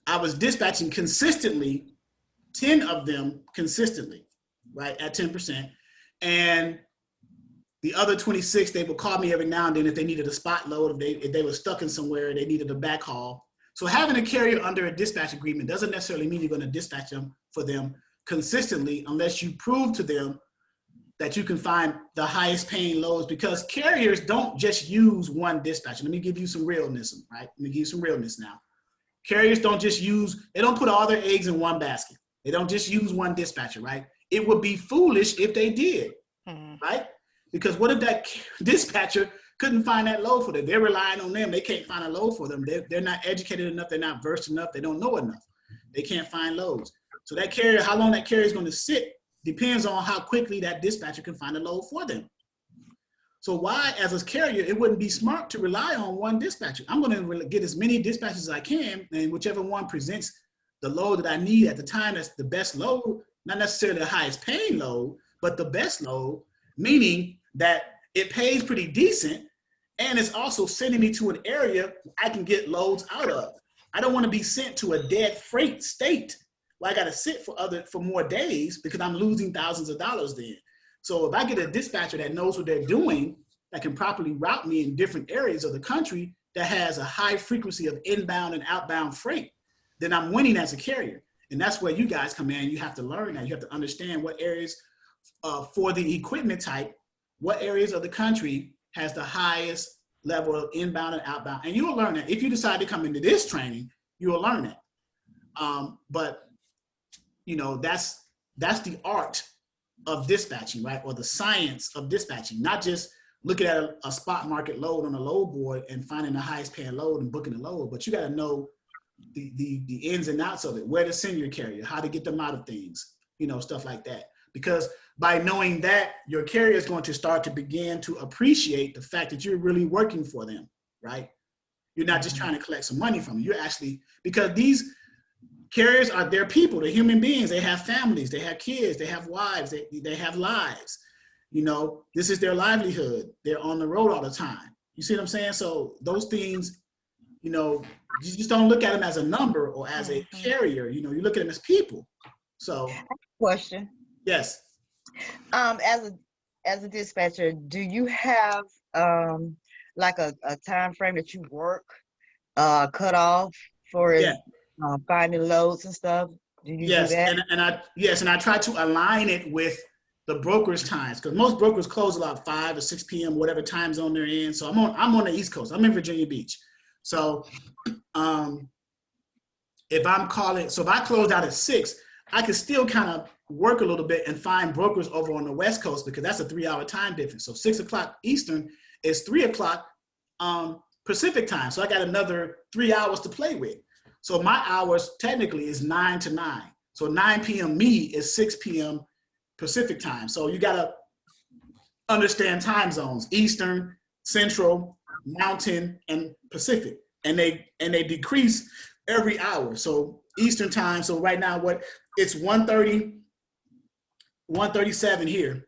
I was dispatching consistently, 10 of them consistently, right, at 10%. And the other 26, they would call me every now and then if they needed a spot load, if they were stuck in somewhere, they needed a backhaul. So having a carrier under a dispatch agreement doesn't necessarily mean you're going to dispatch them for them consistently unless you prove to them that you can find the highest paying loads, because carriers don't just use one dispatcher. Let me give you some realness, right? Let me give you some realness now. Carriers don't just they don't put all their eggs in one basket. They don't just use one dispatcher, right? It would be foolish if they did, right? Because what if that dispatcher couldn't find that load for them? They're relying on them. They can't find a load for them. They're not educated enough. They're not versed enough. They don't know enough. They can't find loads. So that carrier, how long that carrier is going to sit depends on how quickly that dispatcher can find a load for them. So why, as a carrier, it wouldn't be smart to rely on one dispatcher. I'm going to get as many dispatchers as I can, and whichever one presents the load that I need at the time, that's the best load, not necessarily the highest paying load, but the best load, meaning that it pays pretty decent, and it's also sending me to an area I can get loads out of. I don't want to be sent to a dead freight state where I got to sit for more days because I'm losing thousands of dollars then. So if I get a dispatcher that knows what they're doing, that can properly route me in different areas of the country, that has a high frequency of inbound and outbound freight, then I'm winning as a carrier. And that's where you guys come in. You have to learn that. You have to understand what areas for the equipment type, what areas of the country has the highest level of inbound and outbound. And you'll learn that. If you decide to come into this training, you will learn that. But you know, that's the art of dispatching, right? Or the science of dispatching, not just looking at a spot market load on a load board and finding the highest paying load and booking the load, but you got to know the ins and outs of it, where to send your carrier, how to get them out of things, you know, stuff like that. Because by knowing that, your carrier is going to start to begin to appreciate the fact that you're really working for them, right? You're not just trying to collect some money from them. You're actually, because these carriers are their people, they're human beings. They have families, they have kids, they have wives, they have lives. You know, this is their livelihood. They're on the road all the time. You see what I'm saying? So those things, you know, you just don't look at them as a number or as a carrier. You know, you look at them as people. So, Question. yes. As a dispatcher, do you have like a time frame that you work cut off for finding loads and stuff? Do you do that? And I try to align it with the broker's times, because most brokers close about 5 or 6 p.m. whatever time zone they're in. So I'm on the East Coast. I'm in Virginia Beach. So if I closed out at 6, I could still kind of work a little bit and find brokers over on the West Coast, because that's a 3-hour time difference. So 6 o'clock Eastern is 3 o'clock Pacific time. So I got another 3 hours to play with. So my hours technically is 9 to 9. So 9 p.m. me is 6 p.m. Pacific time. So you got to understand time zones: Eastern, Central, Mountain, and Pacific. And they decrease every hour. So Eastern time. So right now, it's 1:37 here.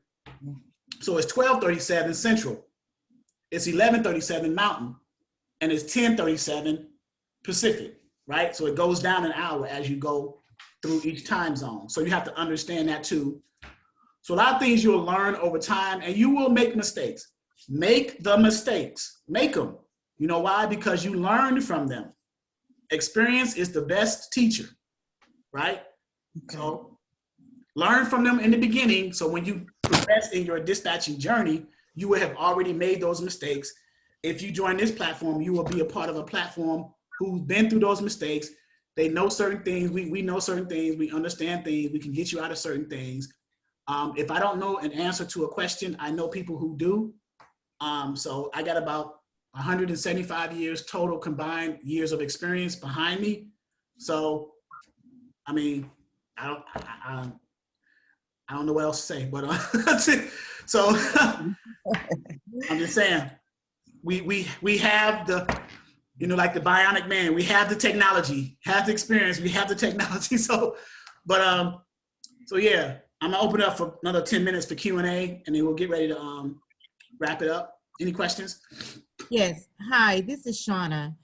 So it's 12:37 Central. It's 11:37 Mountain, and it's 10:37 Pacific. Right. So it goes down an hour as you go through each time zone. So you have to understand that too. So a lot of things you'll learn over time, and you will make mistakes. Make the mistakes. Make them. You know why? Because you learned from them. Experience is the best teacher, right? So learn from them in the beginning. So when you progress in your dispatching journey, you will have already made those mistakes. If you join this platform, you will be a part of a platform who's been through those mistakes. They know certain things. We know certain things. We understand things. We can get you out of certain things. If I don't know an answer to a question, I know people who do. So I got about 175 years total combined years of experience behind me. So, I mean, I don't know what else to say, but that's it. So I'm just saying, we have the, you know, like the bionic man, we have the technology, have the experience, we have the technology. So, but so yeah, I'm gonna open it up for another 10 minutes for Q&A, and then we'll get ready to wrap it up. Any questions? Yes. Hi, this is Shauna.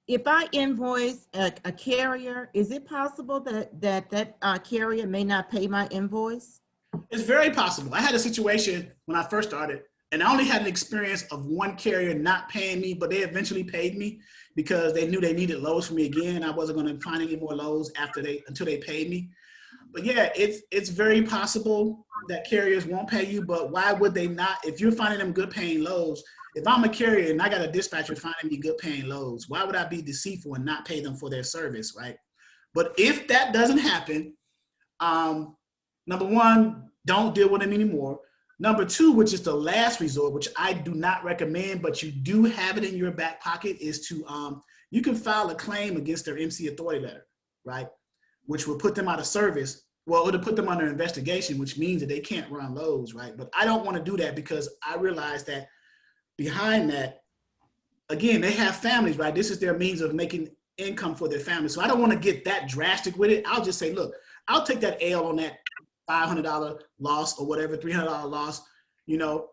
If I invoice a carrier, is it possible that carrier may not pay my invoice? It's very possible. I had a situation when I first started, and I only had an experience of one carrier not paying me, but they eventually paid me because they knew they needed loads from me again. I wasn't going to find any more loads until they paid me. But yeah, it's very possible that carriers won't pay you, but why would they not? If you're finding them good paying loads, if I'm a carrier and I got a dispatcher finding me good paying loads, why would I be deceitful and not pay them for their service, right? But if that doesn't happen, number one, don't deal with them anymore. Number two, which is the last resort, which I do not recommend, but you do have it in your back pocket, is to, you can file a claim against their MC authority letter, right? Which will put them out of service. Well, it'll put them under investigation, which means that they can't run loads, right? But I don't want to do that because I realize that behind that, again, they have families, right? This is their means of making income for their family. So I don't want to get that drastic with it. I'll just say, look, I'll take that L on that $500 loss or whatever, $300 loss, you know,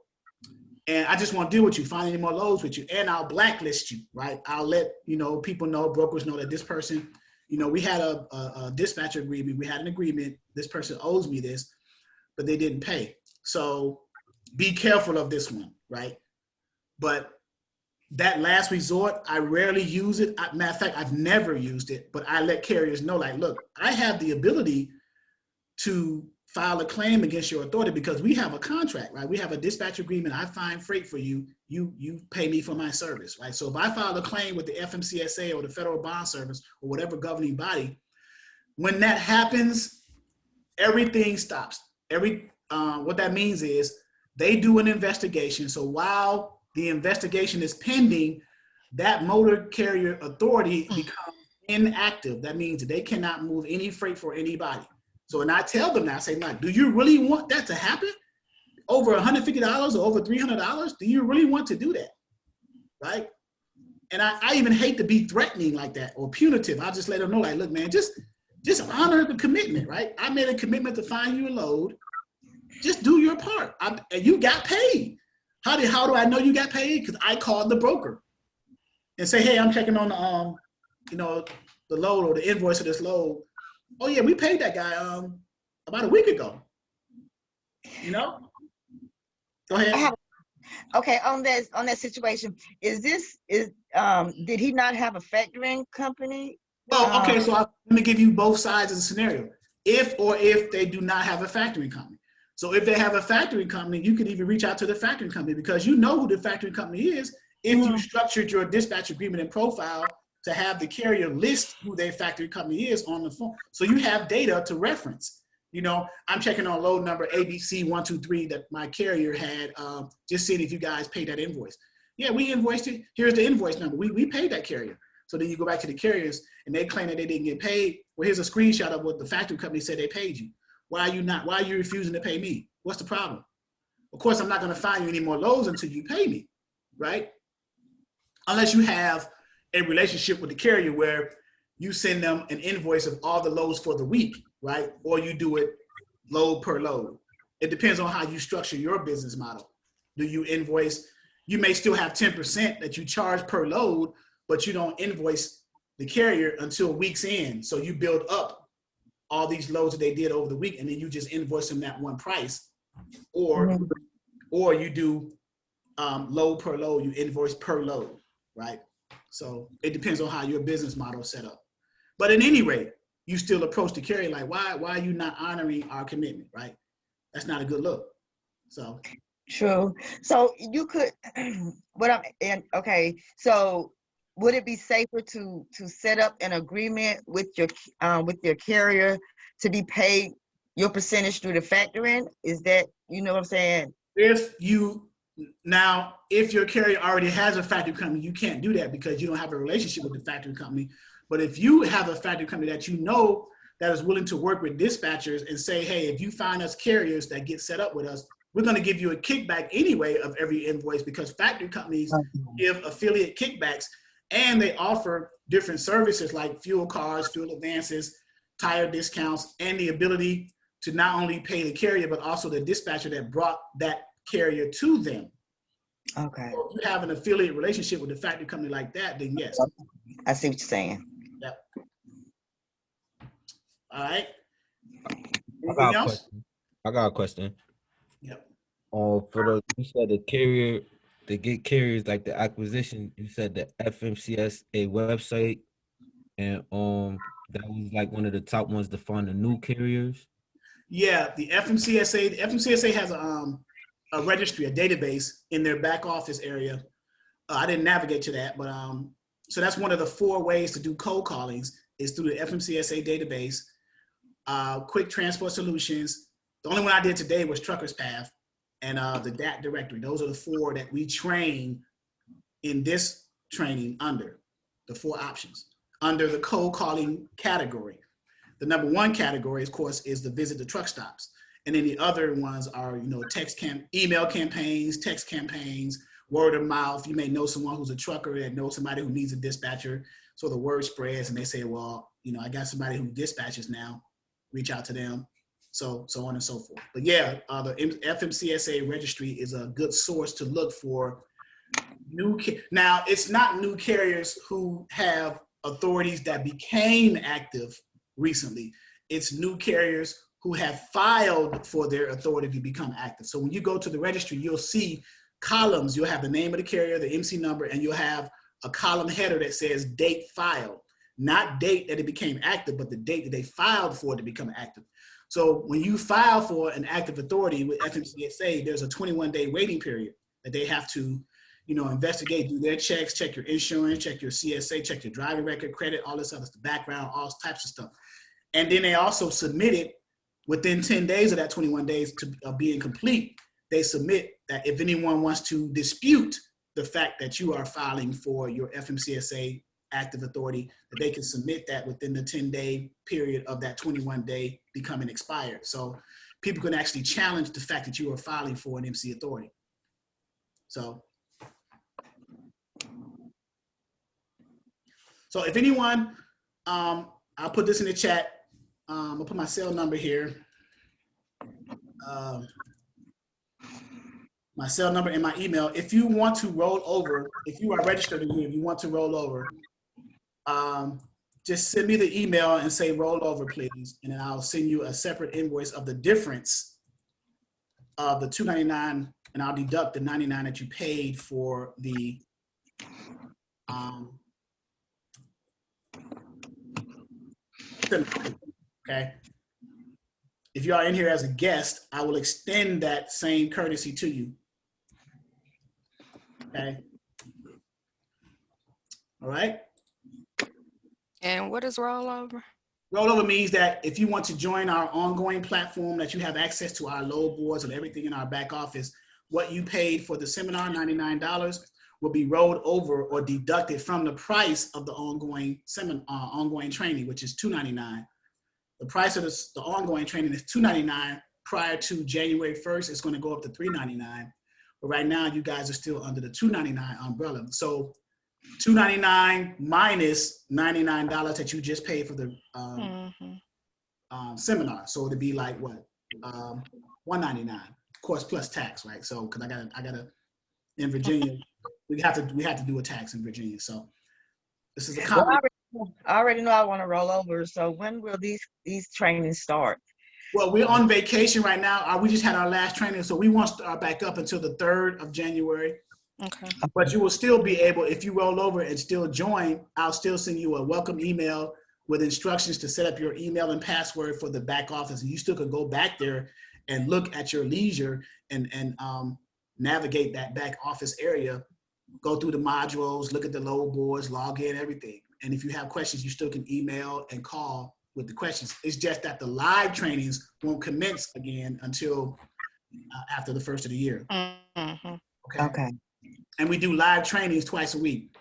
and I just want to deal with you, find any more loads with you, and I'll blacklist you, right? I'll let, you know, people know, brokers know that this person, you know, we had a dispatcher agreement. We had an agreement. This person owes me this, but they didn't pay. So be careful of this one, right? But that last resort, I rarely use it. Matter of fact, I've never used it, but I let carriers know, like, look, I have the ability to file a claim against your authority because we have a contract, right? We have a dispatch agreement. I find freight for you. You pay me for my service, right? So if I file a claim with the FMCSA or the Federal Bond Service or whatever governing body, when that happens, everything stops. What that means is They do an investigation. So while the investigation is pending, that motor carrier authority becomes inactive. That means that they cannot move any freight for anybody. So when I tell them that, I say, Mike, do you really want that to happen? Over $150 or over $300? Do you really want to do that? Right? And I even hate to be threatening like that or punitive. I just let them know, like, look, man, just honor the commitment, right? I made a commitment to find you a load. Just do your part. And you got paid. How do I know you got paid? Because I called the broker and say, hey, I'm checking on the load or the invoice of this load. Oh yeah, we paid that guy about a week ago. Go ahead. Okay, on that situation, did he not have a factoring company? Well, okay, so let me give you both sides of the scenario. If they do not have a factoring company. So if they have a factoring company, you can even reach out to the factoring company because you know who the factoring company is if you structured your dispatch agreement and profile to have the carrier list who their factoring company is on the phone. So you have data to reference. I'm checking on load number ABC123 that my carrier had, just seeing if you guys paid that invoice. Yeah, we invoiced it. Here's the invoice number. We paid that carrier. So then you go back to the carriers and they claim that they didn't get paid. Well, here's a screenshot of what the factoring company said they paid you. Why are you refusing to pay me? What's the problem? Of course, I'm not going to find you any more loads until you pay me, right? Unless you have a relationship with the carrier where you send them an invoice of all the loads for the week, right? Or you do it load per load. It depends on how you structure your business model. Do you invoice? You may still have 10% that you charge per load, but you don't invoice the carrier until weeks in. So you build up all these loads that they did over the week, and then you just invoice them that one price, or you do load per load, you invoice per load, right? So it depends on how your business model is set up. But at any rate, you still approach the carrier like, why are you not honoring our commitment, right? That's not a good look. So true. So you could, so would it be safer to set up an agreement with your carrier to be paid your percentage through the factoring? Is that, you know what I'm saying? If your carrier already has a factoring company, you can't do that because you don't have a relationship with the factoring company. But if you have a factoring company that you know that is willing to work with dispatchers and say, hey, if you find us carriers that get set up with us, we're going to give you a kickback anyway of every invoice, because factoring companies give affiliate kickbacks. And they offer different services like fuel cards, fuel advances, tire discounts, and the ability to not only pay the carrier, but also the dispatcher that brought that carrier to them. Okay. So if you have an affiliate relationship with a factory company like that, then yes. I see what you're saying. Yep. All right. I got a question. Yep. You said the carrier, to get carriers like the acquisition, you said the FMCSA website, and that was like one of the top ones to find the new carriers. Yeah, the FMCSA has a registry, a database in their back office area. I didn't navigate to that, but so that's one of the 4 ways to do cold callings is through the FMCSA database. Quick Transport Solutions. The only one I did today was Truckers Path. And the DAT directory. Those are the 4 that we train in this training under, the 4 options, under the cold calling category. The number 1 category, of course, is the visit the truck stops. And then the other ones are, email campaigns, text campaigns, word of mouth. You may know someone who's a trucker that knows somebody who needs a dispatcher. So the word spreads and they say, well, I got somebody who dispatches now, reach out to them. So on and so forth. But yeah, the FMCSA registry is a good source to look for now, it's not new carriers who have authorities that became active recently. It's new carriers who have filed for their authority to become active. So when you go to the registry, you'll see columns. You'll have the name of the carrier, the MC number, and you'll have a column header that says date filed. Not date that it became active, but the date that they filed for it to become active. So when you file for an active authority with FMCSA, there's a 21-day waiting period that they have to, investigate, do their checks, check your insurance, check your CSA, check your driving record, credit, all this other stuff, background, all types of stuff. And then they also submit it within 10 days of that 21 days to being complete. they submit that if anyone wants to dispute the fact that you are filing for your FMCSA active authority, that they can submit that within the 10-day period of that 21-day becoming expired. So people can actually challenge the fact that you are filing for an MC authority. So if anyone, I'll put this in the chat. I'll put my cell number here. My cell number and my email. If you want to roll over, if you are registered in here, if you want to roll over, just send me the email and say roll over, please. And then I'll send you a separate invoice of the difference of the $299, and I'll deduct the $99 that you paid for the okay. If you are in here as a guest, I will extend that same courtesy to you. Okay. All right. And what is rollover? Rollover means that if you want to join our ongoing platform, that you have access to our load boards and everything in our back office, what you paid for the seminar, $99, will be rolled over or deducted from the price of the ongoing ongoing training, which is $299. The price of the ongoing training is $299. Prior to January 1st, it's going to go up to $399. But right now, you guys are still under the $299 umbrella. So $299 minus $99 that you just paid for the seminar. So it'd be like what? $199, of course, plus tax, right? So because I gotta in Virginia, we have to do a tax in Virginia. So this is a common. I already know I want to roll over. So when will these trainings start? Well, we're on vacation right now. We just had our last training, so we won't start back up until the 3rd of January. Okay. But you will still be able, if you roll over and still join, I'll still send you a welcome email with instructions to set up your email and password for the back office. And you still can go back there and look at your leisure and navigate that back office area, go through the modules, look at the load boards, log in, everything. And if you have questions, you still can email and call with the questions. It's just that the live trainings won't commence again until after the 1st of the year. Mm-hmm. Okay. And we do live trainings twice a week.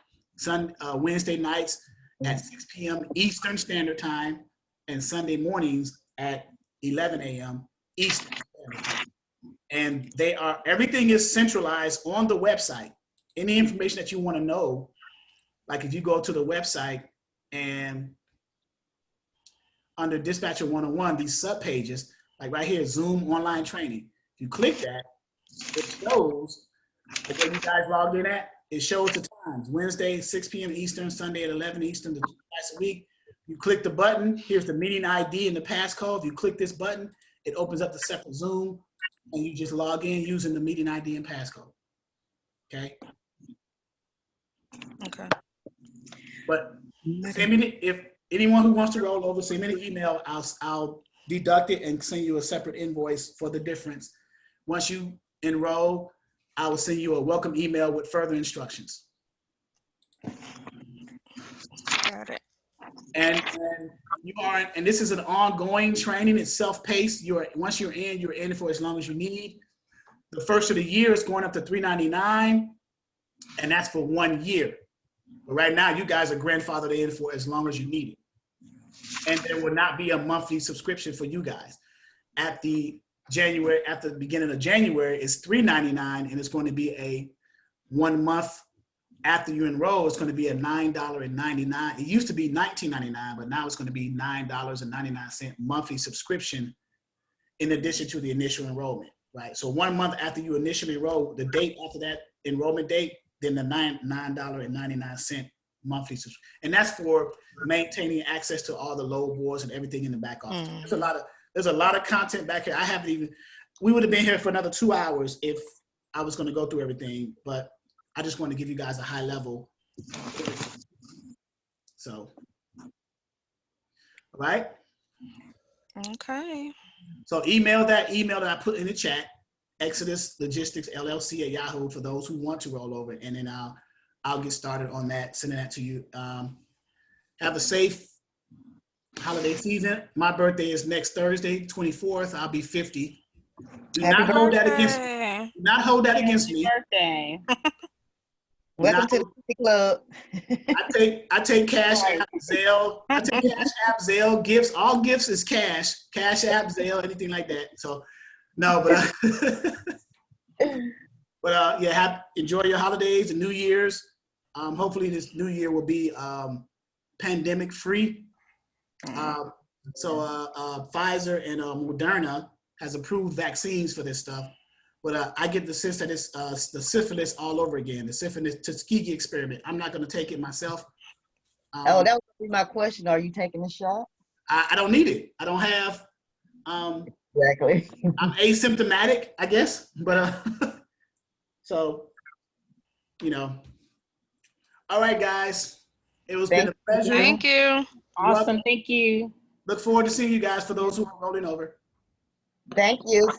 Wednesday nights at 6 p.m. Eastern Standard Time and Sunday mornings at 11 a.m. Eastern Standard Time. And everything is centralized on the website. Any information that you want to know, like if you go to the website and under Dispatcher 101, these sub pages, like right here, Zoom online training. If you click that, it shows like where you guys logged in at. It shows the times: Wednesday, 6 p.m. Eastern, Sunday at 11 Eastern, twice a week. You click the button. Here's the meeting ID and the passcode. If you click this button, it opens up the separate Zoom, and you just log in using the meeting ID and passcode. Okay. Okay. But send me if anyone who wants to roll over, send me an email. I'll deduct it and send you a separate invoice for the difference. Once you enroll, I will send you a welcome email with further instructions. Got it. And this is an ongoing training. It's self-paced. Once you're in for as long as you need. The first of the year is going up to $399, and that's for 1 year. But right now, you guys are grandfathered in for as long as you need it. And there will not be a monthly subscription for you guys. At the beginning of January, it's $399, and it's going to be a 1 month after you enroll. It's going to be a $9.99. It used to be $19.99, but now it's going to be $9.99 monthly subscription in addition to the initial enrollment, right? So 1 month after you initially enroll, the date after that enrollment date, then the $9.99 monthly subscription. And that's for maintaining access to all the load boards and everything in the back office. There's a lot of content back here. We would have been here for another 2 hours if I was going to go through everything, but I just want to give you guys a high level. So, all right. Okay. So email that I put in the chat, Exodus Logistics LLC at Yahoo, for those who want to roll over, and then I'll get started on that, sending that to you. Have a safe holiday season. My birthday is next Thursday, 24th. I'll be 50. Do Happy not hold that against. Birthday. Do not hold that against Happy me. birthday. Welcome to the City Club. I take Cash App, Zelle. I take Cash App, Zelle, gifts. All gifts is cash. Cash App, Zelle, anything like that. So, no, but yeah, enjoy your holidays and New Year's. Hopefully, this New Year will be pandemic free. So Pfizer and Moderna has approved vaccines for this stuff. But I get the sense that it's the syphilis all over again, the syphilis Tuskegee experiment. I'm not going to take it myself. Oh, that would be my question. Are you taking a shot? I don't need it. I don't have. Exactly. I'm asymptomatic, I guess. But so, you know. All right, guys. It was been a pleasure. Thank you. Awesome. Thank you. Look forward to seeing you guys for those who are rolling over. Thank you.